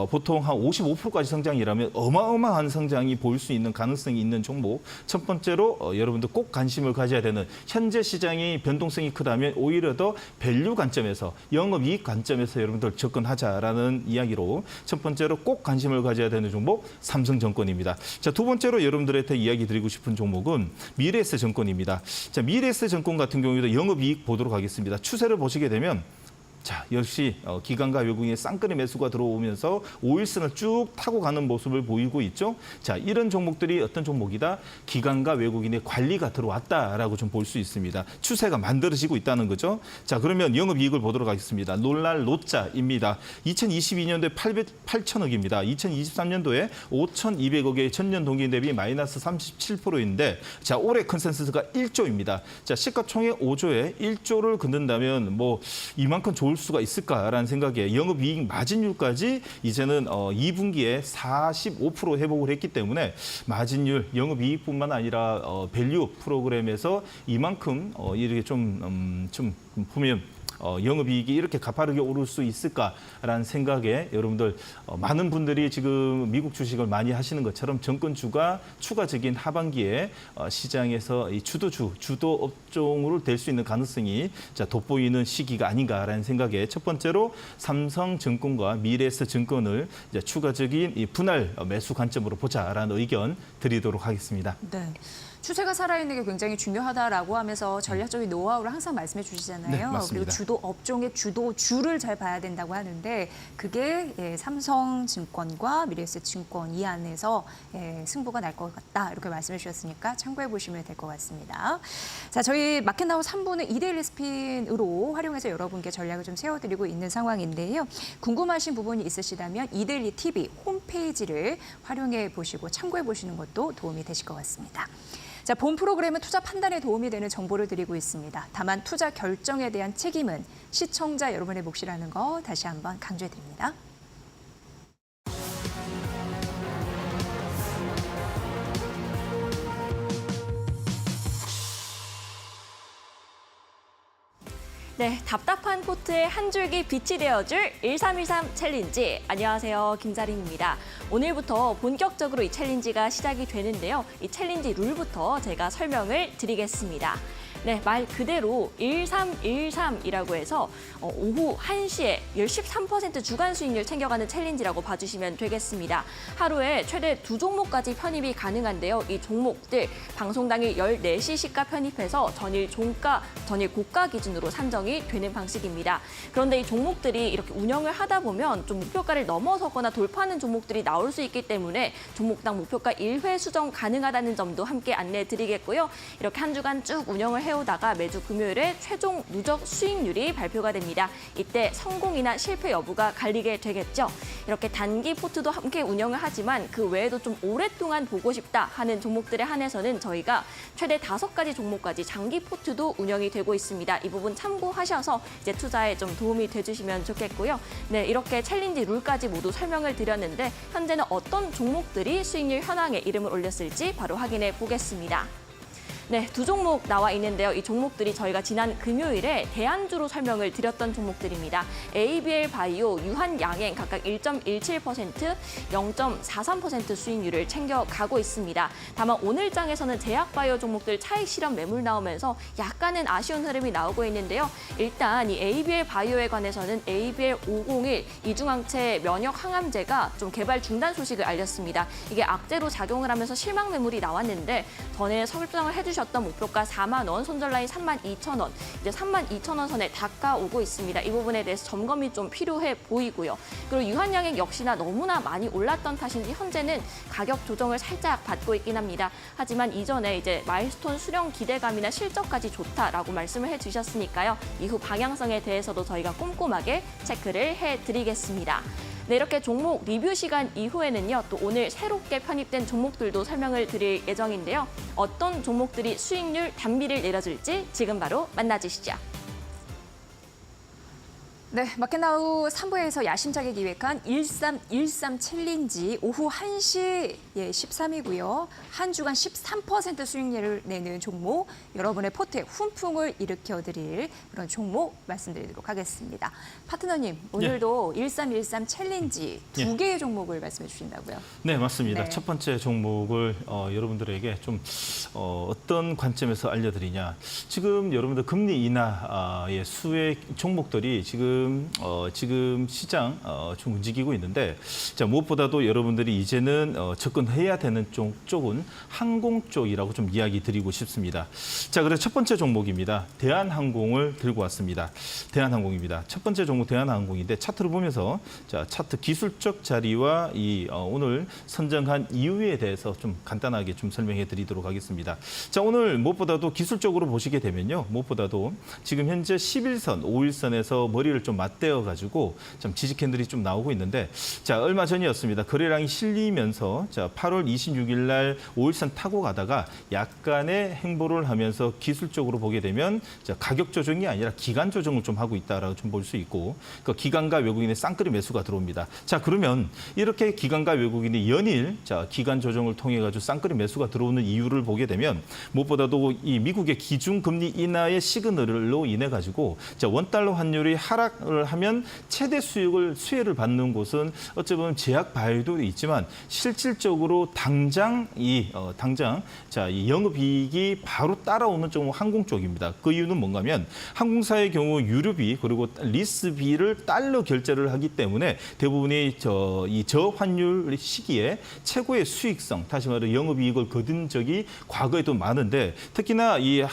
S2: 보통 한 55%까지 성장이라면 어마어마한 성장이 보일 수 있는 가능성이 있는 종목. 첫 번째로 여러분들 꼭 관심을 가져야 되는 현재 시장이 변동성이 크다면 오히려 더 밸류 관점에서 영업이익 관점에서 여러분들 접근하자라는 이야기로 첫 번째로 꼭 관심을 가져야 되는 종목 삼성증권입니다. 자, 두 번째로 여러분들한테 이야기 드리고 싶은 종목은 미래에셋증권입니다. 자, 미래에셋증권 같은 경우에도 영업이익 보도록 하겠습니다. 추세를 보시게 되면 자, 역시 기관과 외국인의 쌍끌이 매수가 들어오면서 5일선을 쭉 타고 가는 모습을 보이고 있죠. 자, 이런 종목들이 어떤 종목이다? 기관과 외국인의 관리가 들어왔다라고 좀 볼 수 있습니다. 추세가 만들어지고 있다는 거죠. 자, 그러면 영업이익을 보도록 하겠습니다. 놀랄 노자입니다. 2022년도에 8,000억입니다. 2023년도에 5,200억의 전년 동기 대비 마이너스 37%인데 자, 올해 컨센서스가 1조입니다. 자, 시가총액 5조에 1조를 긋는다면 뭐 이만큼 좋을 수가 있을까라는 생각에 영업이익 마진율까지 이제는 2분기에 45% 회복을 했기 때문에 마진율, 영업이익뿐만 아니라 밸류 프로그램에서 이만큼 이렇게 좀 보면 영업이익이 이렇게 가파르게 오를 수 있을까라는 생각에 여러분들 많은 분들이 지금 미국 주식을 많이 하시는 것처럼 정권주가 추가적인 하반기에 시장에서 이 주도 업종으로 될 수 있는 가능성이 돋보이는 시기가 아닌가라는 생각에 첫 번째로 삼성증권과 미래에셋증권을 이제 추가적인 이 분할 매수 관점으로 보자라는 의견 드리도록 하겠습니다.
S1: 네. 추세가 살아있는 게 굉장히 중요하다라고 하면서 전략적인 노하우를 항상 말씀해 주시잖아요.
S2: 네, 맞습니다.
S1: 그리고 주도 업종의 주도주를 잘 봐야 된다고 하는데 그게 삼성증권과 미래에셋증권 이 안에서 승부가 날 것 같다 이렇게 말씀해 주셨으니까 참고해 보시면 될 것 같습니다. 자, 저희 마켓나우 3부는 이데일리 스핀으로 활용해서 여러분께 전략을 좀 세워드리고 있는 상황인데요. 궁금하신 부분이 있으시다면 이데일리 TV 홈페이지를 활용해 보시고 참고해 보시는 것도 도움이 되실 것 같습니다. 자, 본 프로그램은 투자 판단에 도움이 되는 정보를 드리고 있습니다. 다만 투자 결정에 대한 책임은 시청자 여러분의 몫이라는 거 다시 한번 강조해 드립니다. 네, 답답한 코트에 한 줄기 빛이 되어줄 1313 챌린지. 안녕하세요, 김자린입니다. 오늘부터 본격적으로 이 챌린지가 시작이 되는데요. 이 챌린지 룰부터 제가 설명을 드리겠습니다. 네, 말 그대로 1313이라고 해서 오후 1시에 13% 주간 수익률 챙겨가는 챌린지라고 봐주시면 되겠습니다. 하루에 최대 2종목까지 편입이 가능한데요. 이 종목들 방송 당일 14시 시가 편입해서 전일 종가, 전일 고가 기준으로 산정이 되는 방식입니다. 그런데 이 종목들이 이렇게 운영을 하다 보면 좀 목표가를 넘어서거나 돌파하는 종목들이 나올 수 있기 때문에 종목당 목표가 1회 수정 가능하다는 점도 함께 안내해 드리겠고요. 이렇게 한 주간 쭉 운영을 해오다가 매주 금요일에 최종 누적 수익률이 발표가 됩니다. 이때 성공이나 실패 여부가 갈리게 되겠죠. 이렇게 단기 포트도 함께 운영을 하지만 그 외에도 좀 오랫동안 보고 싶다 하는 종목들에 한해서는 저희가 최대 5가지 종목까지 장기 포트도 운영이 되고 있습니다. 이 부분 참고하셔서 이제 투자에 좀 도움이 돼주시면 좋겠고요. 네, 이렇게 챌린지 룰까지 모두 설명을 드렸는데 현재는 어떤 종목들이 수익률 현황에 이름을 올렸을지 바로 확인해 보겠습니다.
S3: 네, 두 종목 나와 있는데요. 이 종목들이 저희가 지난 금요일에 대안주로 설명을 드렸던 종목들입니다. ABL 바이오, 유한양행 각각 1.17%, 0.43% 수익률을 챙겨가고 있습니다. 다만 오늘 장에서는 제약바이오 종목들 차익 실현 매물 나오면서 약간은 아쉬운 흐름이 나오고 있는데요. 일단 이 ABL 바이오에 관해서는 ABL 501 이중항체 면역 항암제가 좀 개발 중단 소식을 알렸습니다. 이게 악재로 작용을 하면서 실망 매물이 나왔는데 전에 설정을 해주셨던 목표가 4만 원, 손절라인 32,000원, 이제 32,000원 선에 닦아오고 있습니다. 이 부분에 대해서 점검이 좀 필요해 보이고요. 그리고 유한양행 역시나 너무나 많이 올랐던 탓인지 현재는 가격 조정을 살짝 받고 있긴 합니다. 하지만 이전에 이제 마일스톤 수령 기대감이나 실적까지 좋다라고 말씀을 해주셨으니까요. 이후 방향성에 대해서도 저희가 꼼꼼하게 체크를 해드리겠습니다. 네, 이렇게 종목 리뷰 시간 이후에는요, 또 오늘 새롭게 편입된 종목들도 설명을 드릴 예정인데요. 어떤 종목들이 수익률 단비를 내려줄지 지금 바로 만나주시죠.
S1: 네, 마켓나우 3부에서 야심차게 기획한 1313 챌린지 오후 1시 13이고요. 한 주간 13% 수익률을 내는 종목, 여러분의 포트에 훈풍을 일으켜드릴 그런 종목 말씀드리도록 하겠습니다. 파트너님, 오늘도 1313 챌린지 두 개의 종목을 말씀해 주신다고요?
S2: 네, 맞습니다.
S1: 네.
S2: 첫 번째 종목을 여러분들에게 좀 어떤 관점에서 알려드리냐. 지금 여러분들 금리 인하의 수의 종목들이 지금 시장 좀 움직이고 있는데, 자, 무엇보다도 여러분들이 이제는 접근해야 되는 쪽은 항공 쪽이라고 좀 이야기 드리고 싶습니다. 자, 그래서 첫 번째 종목입니다. 대한항공을 들고 왔습니다. 대한항공입니다. 첫 번째 종목 대한항공인데 차트를 보면서 자, 차트 기술적 자리와 이 오늘 선정한 이유에 대해서 좀 간단하게 좀 설명해 드리도록 하겠습니다. 자, 오늘 무엇보다도 기술적으로 보시게 되면요. 무엇보다도 지금 현재 11선, 5일선에서 머리를 좀 맞대어 가지고 좀 지지 캔들이 좀 나오고 있는데, 자, 얼마 전이었습니다. 거래량이 실리면서 자, 8월 26일 날 5일선 타고 가다가 약간의 행보를 하면서 기술적으로 보게 되면 자, 가격 조정이 아니라 기간 조정을 좀 하고 있다라고 좀 볼 수 있고, 그 기관과 외국인의 쌍끌이 매수가 들어옵니다. 자, 그러면 이렇게 기관과 외국인이 연일 자, 기간 조정을 통해 가지고 쌍끌이 매수가 들어오는 이유를 보게 되면 무엇보다도 이 미국의 기준 금리 인하의 시그널로 인해 가지고 자, 원달러 환율이 하락을 하면 최대 수혜를 받는 곳은 어찌 보면 제약 바이오도 있지만 실질적으로 당장 이 영업이익이 바로 따라오는 쪽 항공 쪽입니다. 그 이유는 뭔가면 항공사의 경우 유류비 그리고 리스비를 달러 결제를 하기 때문에 대부분이 이 저환율 시기에 최고의 수익성, 다시 말해 영업이익을 거둔 적이 과거에도 많은데, 특히나 이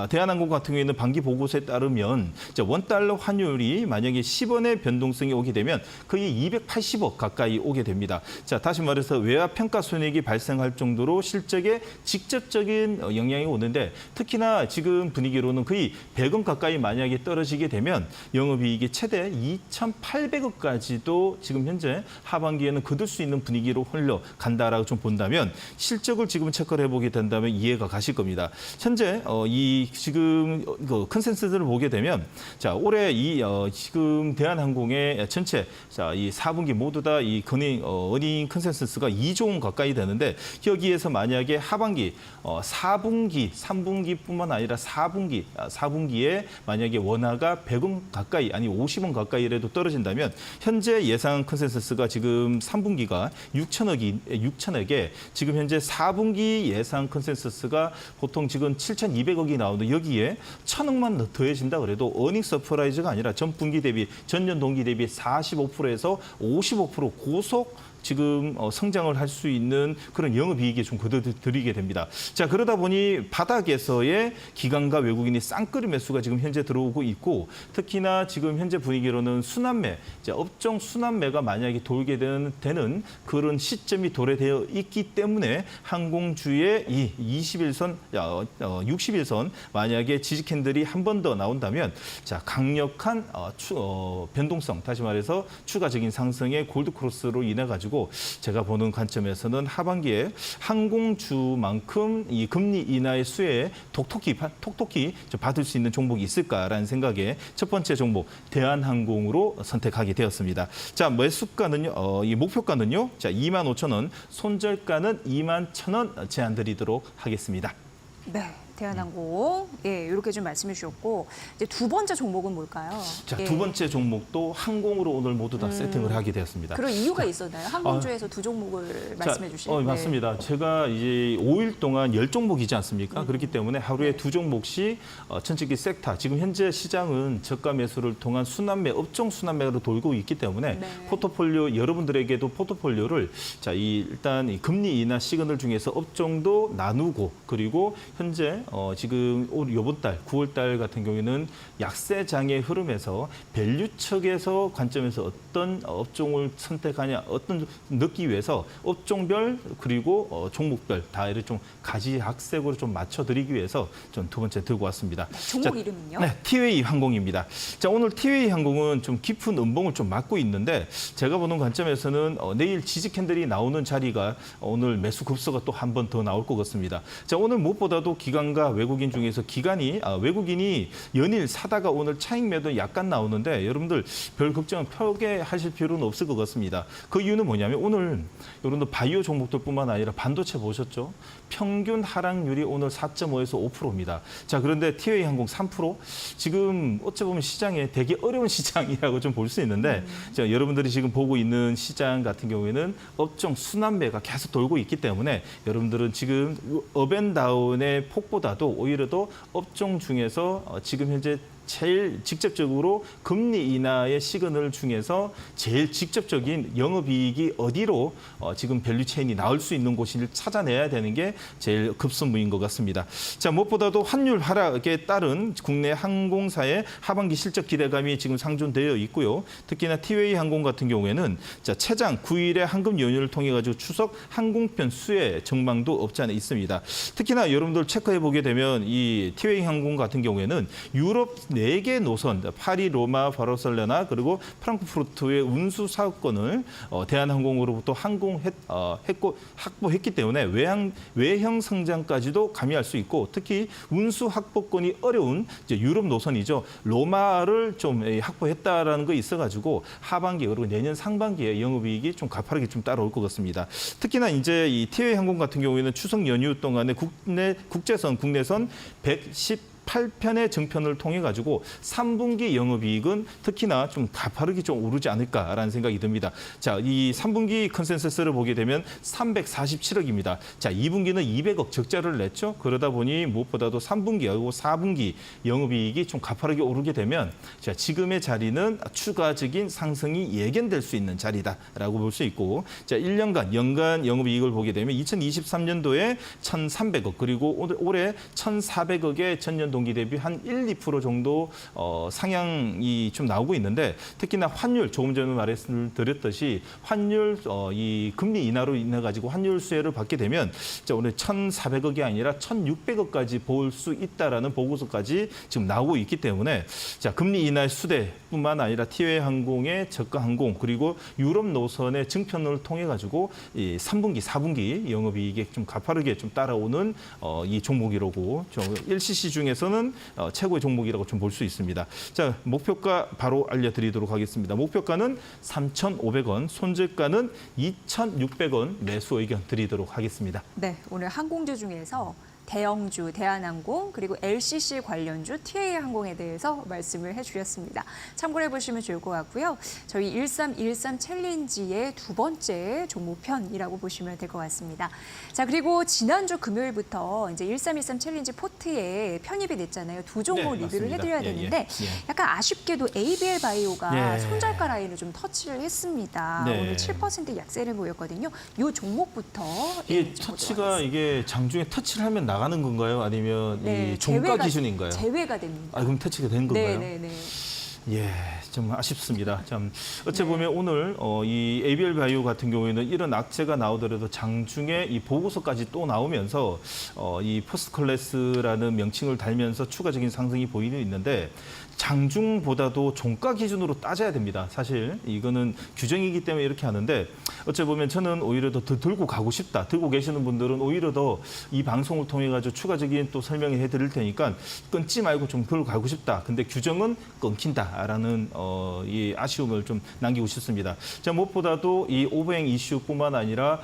S2: 대한항공 같은 경우에는 반기 보고서에 따르면 원달러 환율이 만약에 10원의 변동성이 오게 되면 거의 280억 가까이 오게 됩니다. 자, 다시 말해서 외화 평가 손익이 발생할 정도로 실적에 직접적인 영향이 오는데, 특히나 지금 분위기로는 거의 100원 가까이 만약에 떨어지게 되면 영업이익이 최대 2,800억까지도 지금 현재 하반기에는 거둘 수 있는 분위기로 흘러간다라고 좀 본다면, 실적을 지금 체크를 해보게 된다면 이해가 가실 겁니다. 현재 이 지금 컨센서스를 보게 되면 자, 올해 지금 대한항공의 전체 이 4분기 모두 다 이 어닝 컨센서스가 2조 원 가까이 되는데, 여기에서 만약에 하반기 4분기, 3분기뿐만 아니라 4분기에 만약에 원화가 100원 가까이 아니 50원 가까이라도 떨어진다면 현재 예상 컨센서스가 지금 3분기가 6천억에 지금 현재 4분기 예상 컨센서스가 보통 지금 7,200억이 나오는데, 여기에 1,000억만 더해진다 그래도 어닝 서프라이즈가 아니라 전분기 대비 전년 동기 대비 45%에서 55% 고속 지금 성장을 할 수 있는 그런 영업이익이 좀 거둬들이게 됩니다. 자, 그러다 보니 바닥에서의 기관과 외국인이 쌍끌이 매수가 지금 현재 들어오고 있고, 특히나 지금 현재 분위기로는 순환매, 업종 순환매가 만약에 돌게 되는 그런 시점이 도래되어 있기 때문에 항공주의 이 60일선 만약에 지지 캔들이 한 번 더 나온다면 자, 강력한 변동성, 다시 말해서 추가적인 상승의 골드크로스로 인해 가지고 제가 보는 관점에서는 하반기에 항공주만큼 이 금리 인하의 수혜에 톡톡히 받을 수 있는 종목이 있을까라는 생각에 첫 번째 종목 대한항공으로 선택하게 되었습니다. 자, 매수가는요, 이 목표가는요, 자, 25,000원, 손절가는 21,000원 제한 드리도록 하겠습니다.
S1: 네. 대한항공. 예, 이렇게 좀 말씀해 주셨고 이제 두 번째 종목은 뭘까요?
S2: 자,
S1: 예.
S2: 두 번째 종목도 항공으로 오늘 모두 다 세팅을 하게 되었습니다.
S1: 그런 이유가 있었나요? 항공주에서 두 종목을 말씀해 주신.
S2: 맞습니다. 제가 이제 5일 동안 10종목이지 않습니까? 그렇기 때문에 하루에 두 종목씩 천치기 섹터, 지금 현재 시장은 저가 매수를 통한 순환매, 업종 순환매로 돌고 있기 때문에 포트폴리오, 여러분들에게도 포트폴리오를 일단 이 금리 인하 시그널 중에서 업종도 나누고, 그리고 현재 지금 이번 달 9월 달 같은 경우에는 약세장의 흐름에서 밸류 측에서 관점에서 어떤 업종을 선택하냐, 어떤 넣기 위해서 업종별 그리고 종목별 다 이렇게 좀 가지학색으로 좀 맞춰드리기 위해서 전 두 번째 들고 왔습니다.
S1: 종목 이름은요?
S2: 네, 티웨이 항공입니다. 자, 오늘 티웨이 항공은 좀 깊은 음봉을 좀 맞고 있는데 제가 보는 관점에서는 내일 지지 캔들이 나오는 자리가 오늘 매수 급소가 또 한 번 더 나올 것 같습니다. 자, 오늘 무엇보다도 기관과 외국인 중에서 외국인이 연일 사다가 오늘 차익 매도 약간 나오는데 여러분들 별 걱정 표기하실 필요는 없을 것 같습니다. 그 이유는 뭐냐면 오늘 여러분들 바이오 종목들뿐만 아니라 반도체 보셨죠? 평균 하락률이 오늘 4.5에서 5%입니다. 자, 그런데 티웨이 항공 3%? 지금 어찌 보면 시장에 되게 어려운 시장이라고 좀 볼 수 있는데 자, 여러분들이 지금 보고 있는 시장 같은 경우에는 업종 순환매가 계속 돌고 있기 때문에 여러분들은 지금 업앤다운의 폭보다도 오히려 더 업종 중에서 지금 현재 제일 직접적으로 금리 인하의 시그널 중에서 제일 직접적인 영업이익이 어디로 지금 밸류체인이 나올 수 있는 곳을 찾아내야 되는 게 제일 급선무인 것 같습니다. 자, 무엇보다도 환율 하락에 따른 국내 항공사의 하반기 실적 기대감이 지금 상존되어 있고요. 특히나 티웨이 항공 같은 경우에는 최장 9일의 황금 연휴를 통해 가지고 추석 항공편 수혜 전망도 없지 않아 있습니다. 특히나 여러분들 체크해 보게 되면 이 티웨이 항공 같은 경우에는 유럽 4개 노선, 파리, 로마, 바르셀로나 그리고 프랑크푸르트의 운수 사업권을 대한항공으로부터 확보했기 때문에 외형 성장까지도 가미할 수 있고 특히 운수 확보권이 어려운 유럽 노선이죠. 로마를 좀 확보했다라는 거 있어가지고 하반기 그리고 내년 상반기에 영업이익이 좀 가파르게 좀 따라올 것 같습니다. 특히나 이제 이 티웨이 항공 같은 경우에는 추석 연휴 동안에 국내선 118편의 증편을 통해 가지고 3분기 영업이익은 특히나 좀 가파르게 좀 오르지 않을까라는 생각이 듭니다. 자, 이 3분기 컨센서스를 보게 되면 347억입니다. 자, 2분기는 200억 적자를 냈죠. 그러다 보니 무엇보다도 3분기하고 4분기 영업이익이 좀 가파르게 오르게 되면 자, 지금의 자리는 추가적인 상승이 예견될 수 있는 자리다라고 볼 수 있고 자, 1년간 연간 영업이익을 보게 되면 2023년도에 1,300억 그리고 올해 1,400억의 전년 동기 대비 한 1~2% 정도 상향이 좀 나오고 있는데 특히나 환율 조금 전에 말씀드렸듯이 환율 이 금리 인하로 인해 가지고 환율 수혜를 받게 되면 자, 오늘 1,400억이 아니라 1,600억까지 볼 수 있다라는 보고서까지 지금 나오고 있기 때문에 자, 금리 인하 수대뿐만 아니라 티웨이 항공의 저가 항공 그리고 유럽 노선의 증편을 통해 가지고 이 3분기, 4분기 영업이익에 좀 가파르게 좀 따라오는 이 종목이라고 좀 LCC 중에서는 최고의 종목이라고 좀 볼 수 있습니다. 자, 목표가 바로 알려드리도록 하겠습니다. 목표가는 3,500원, 손절가는 2,600원 매수 의견 드리도록 하겠습니다.
S1: 네, 오늘 항공주 중에서 대형주, 대한항공, 그리고 LCC 관련주, TA 항공에 대해서 말씀을 해주셨습니다. 참고해 보시면 좋을 것 같고요. 저희 1313 챌린지의 두 번째 종목편이라고 보시면 될 것 같습니다. 자, 그리고 지난주 금요일부터 이제 1313 챌린지 포트에 편입이 됐잖아요. 두 종목
S2: 네,
S1: 리뷰를
S2: 맞습니다.
S1: 해드려야 되는데 약간 아쉽게도 ABL 바이오가 손절가 라인을 좀 터치를 했습니다.
S2: 네.
S1: 오늘 7% 약세를 보였거든요. 이 종목부터
S2: 이게 터치가 이게 장중에 터치를 하면 나가는 건가요? 아니면 이 종가 기준인가요?
S1: 제외가 됩니다.
S2: 아, 그럼 터치가 된 건가요?
S1: 네네네.
S2: 예, 좀 아쉽습니다. 참 어찌 보면 오늘 이 ABL 바이오 같은 경우에는 이런 악재가 나오더라도 장중에 이 보고서까지 또 나오면서 이 퍼스트 클래스라는 명칭을 달면서 추가적인 상승이 보이는 있는데 장중보다도 종가 기준으로 따져야 됩니다. 사실 이거는 규정이기 때문에 이렇게 하는데 어찌 보면 저는 오히려 더 들고 가고 싶다. 들고 계시는 분들은 오히려 더 이 방송을 통해 가지고 추가적인 또 설명을 해드릴 테니까 끊지 말고 좀 들고 가고 싶다. 근데 규정은 끊긴다라는 이 아쉬움을 좀 남기고 싶습니다. 자, 무엇보다도 이 오버행 이슈뿐만 아니라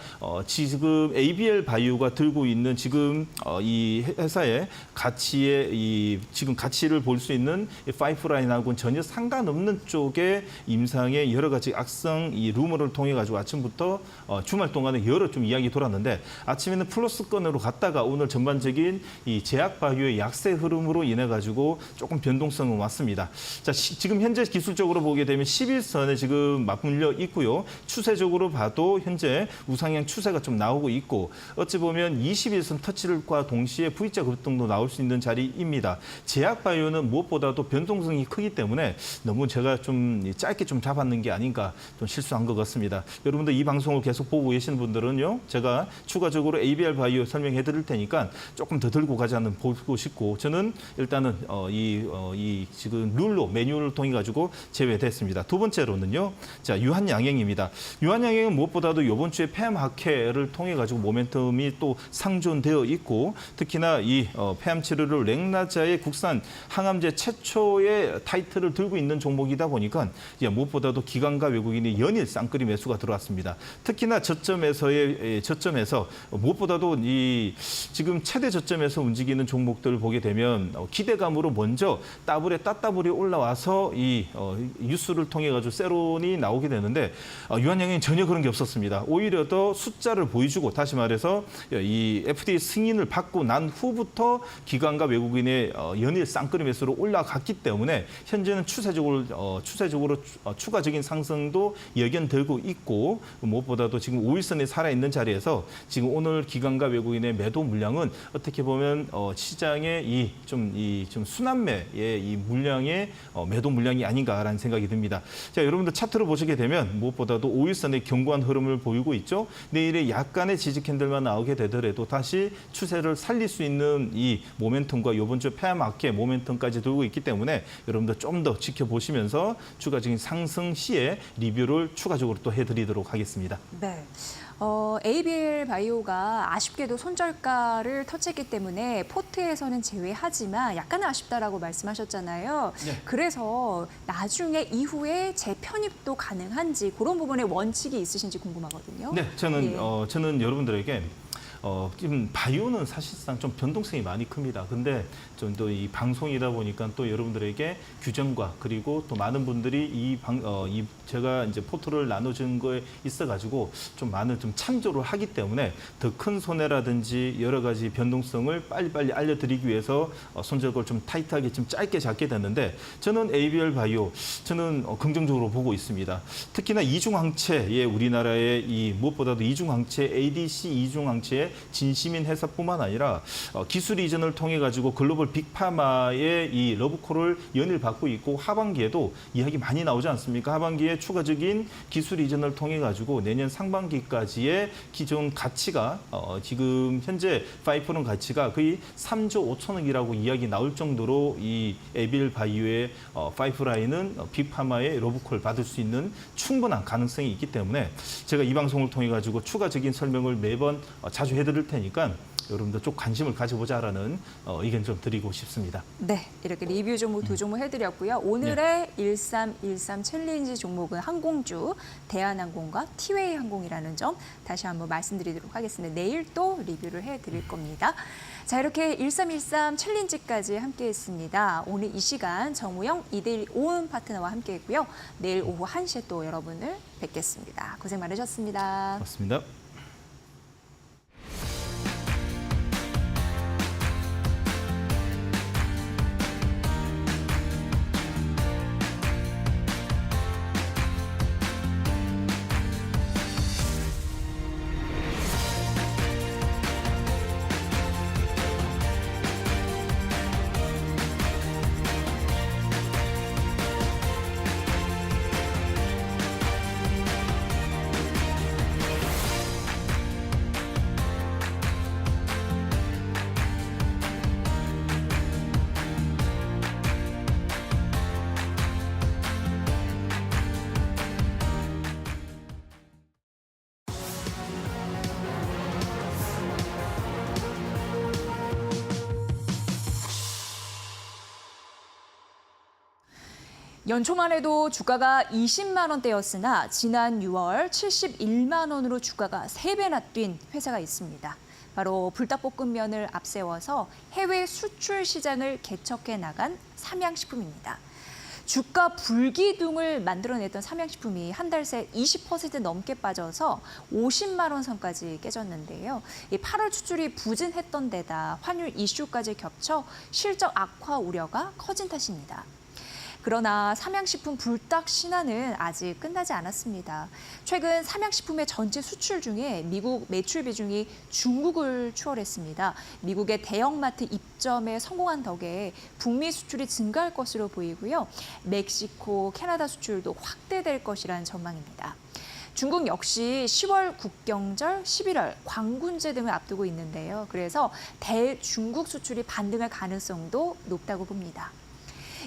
S2: 지금 ABL 바이오가 들고 있는 지금 이 회사의 가치의 이 지금 가치를 볼 수 있는 파이프라인하고는 전혀 상관없는 쪽에 임상의 여러 가지 악성 이 루머를 통해 가지고 아침부터 주말 동안에 여러 좀 이야기 돌았는데 아침에는 플러스권으로 갔다가 오늘 전반적인 이 제약 바이오의 약세 흐름으로 인해 가지고 조금 변동성은 왔습니다. 자, 지금 현재 기술적으로 보게 되면 11선에 지금 맞물려 있고요. 추세적으로 봐도 현재 우상향 추세가 좀 나오고 있고 어찌 보면 21선 터치를과 동시에 V자 급등도 나올 수 있는 자리입니다. 제약 바이오는 무엇보다도 변동성이 크기 때문에 너무 제가 좀 짧게 좀 잡았는 게 아닌가 좀 실수한 것 같습니다. 여러분들 이 방송을 계속 보고 계시는 분들은요. 제가 추가적으로 ABL 바이오 설명해 드릴 테니까 조금 더 들고 가자는 보고 싶고 저는 일단은 이 지금 룰로 매뉴얼을 통해 가지고 제외됐습니다. 두 번째로는요. 자, 유한양행입니다. 유한양행은 무엇보다도 이번 주에 폐암학회를 통해 가지고 모멘텀이 또 상존되어 있고 특히나 이 폐암 치료를 렉나자의 국산 항암제 최초의 타이틀을 들고 있는 종목이다 보니까 이제 무엇보다도 기관과 외국인이 연일 쌍끌이 매수가 들어왔습니다. 특히나 저점에서 무엇보다도 이 지금 최대 저점에서 움직이는 종목들을 보게 되면 기대감으로 먼저 따따블이 올라와서 이 뉴스를 통해 가지고 세론이 나오게 되는데 유한양행은 전혀 그런 게 없었습니다. 오히려 더 숫자를 보여주고 다시 말해서 이 FDA 승인을 받고 난 후부터 기관과 외국인의 연일 쌍끌이 매수로 올라갔기 때문에 현재는 추세적으로 추가적인 상승도 예견되고 있고 무엇보다도 지금 5일선에 살아있는 자리에서 지금 오늘 기관과 외국인의 매도 물량은 어떻게 보면 시장의 좀 순환매의 이 물량의 매도 물량이 아닌가라는 생각이 듭니다. 자, 여러분들 차트로 보시게 되면 무엇보다도 5일선의 견고한 흐름을 보이고 있죠. 내일에 약간의 지지 캔들만 나오게 되더라도 다시 추세를 살릴 수 있는 이 모멘텀과 이번 주 폐암학회 모멘텀까지 들고 있기 때문에 여러분들 좀 더 지켜보시면서 추가적인 상승 시에 리뷰를 추가적으로 또 해드리도록 하겠습니다.
S1: 네. ABL 바이오가 아쉽게도 손절가를 터치했기 때문에 포트에서는 제외하지만 약간은 아쉽다라고 말씀하셨잖아요.
S2: 네.
S1: 그래서 나중에 이후에 재편입도 가능한지 그런 부분에 원칙이 있으신지 궁금하거든요.
S2: 네, 저는
S1: 예.
S2: 저는 여러분들에게 지금 바이오는 사실상 좀 변동성이 많이 큽니다. 근데 좀 또 이 방송이다 보니까 또 여러분들에게 규정과 그리고 또 많은 분들이 제가 이제 포토를 나눠준 거에 있어가지고 좀 많은 좀 참조를 하기 때문에 더 큰 손해라든지 여러 가지 변동성을 빨리빨리 알려드리기 위해서 손절걸 좀 타이트하게 좀 짧게 잡게 됐는데 저는 ABL 바이오 저는 긍정적으로 보고 있습니다. 특히나 이중항체의 우리나라의 이 무엇보다도 이중항체 ADC 이중항체의 진심인 회사뿐만 아니라 기술 이전을 통해 가지고 글로벌 빅파마의 이 러브콜을 연일 받고 있고 하반기에도 이야기 많이 나오지 않습니까? 하반기에 추가적인 기술 이전을 통해 가지고 내년 상반기까지의 기존 가치가 지금 현재 파이프론 가치가 거의 3조 5천억이라고 이야기 나올 정도로 이 ABL 바이오의 파이프라인은 빅파마의 러브콜 받을 수 있는 충분한 가능성이 있기 때문에 제가 이 방송을 통해 가지고 추가적인 설명을 매번 자주 해드릴 테니까 여러분들 좀 관심을 가져보자라는 의견 좀 드리고 싶습니다.
S1: 네, 이렇게 리뷰 종목 두 종목 해드렸고요. 오늘의 1313 챌린지 종목은 항공주, 대한항공과 티웨이 항공이라는 점 다시 한번 말씀드리도록 하겠습니다. 내일 또 리뷰를 해드릴 겁니다. 자, 이렇게 1313 챌린지까지 함께했습니다. 오늘 이 시간 정우영 2대1 오은 파트너와 함께했고요. 내일 오후 1시에 또 여러분을 뵙겠습니다. 고생 많으셨습니다.
S2: 고맙습니다.
S1: 연초만 해도 주가가 20만 원대였으나 지난 6월 71만 원으로 주가가 3배나 뛴 회사가 있습니다. 바로 불닭볶음면을 앞세워서 해외 수출 시장을 개척해 나간 삼양식품입니다. 주가 불기둥을 만들어냈던 삼양식품이 한 달 새 20% 넘게 빠져서 50만 원 선까지 깨졌는데요. 8월 수출이 부진했던 데다 환율 이슈까지 겹쳐 실적 악화 우려가 커진 탓입니다. 그러나 삼양식품 불닭 신화는 아직 끝나지 않았습니다. 최근 삼양식품의 전체 수출 중에 미국 매출 비중이 중국을 추월했습니다. 미국의 대형마트 입점에 성공한 덕에 북미 수출이 증가할 것으로 보이고요. 멕시코, 캐나다 수출도 확대될 것이란 전망입니다. 중국 역시 10월 국경절, 11월 광군제 등을 앞두고 있는데요. 그래서 대중국 수출이 반등할 가능성도 높다고 봅니다.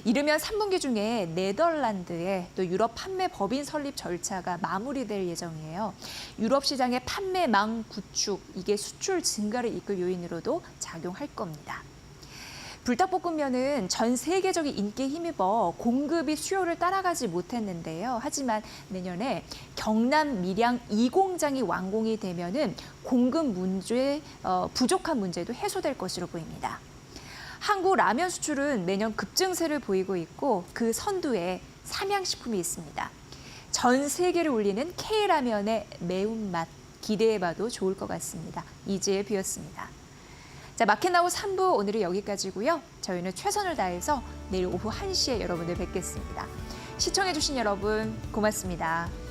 S1: 이르면 3분기 중에 네덜란드의 또 유럽 판매 법인 설립 절차가 마무리될 예정이에요. 유럽 시장의 판매망 구축, 이게 수출 증가를 이끌 요인으로도 작용할 겁니다. 불닭볶음면은 전 세계적인 인기에 힘입어 공급이 수요를 따라가지 못했는데요. 하지만 내년에 경남 밀양 2공장이 완공이 되면은 공급 문제, 부족한 문제도 해소될 것으로 보입니다. 한국 라면 수출은 매년 급증세를 보이고 있고 그 선두에 삼양식품이 있습니다. 전 세계를 울리는 K라면의 매운맛 기대해봐도 좋을 것 같습니다. 이지혜 뷰였습니다. 자, 마켓나우 3부 오늘은 여기까지고요. 저희는 최선을 다해서 내일 오후 1시에 여러분들 뵙겠습니다. 시청해주신 여러분 고맙습니다.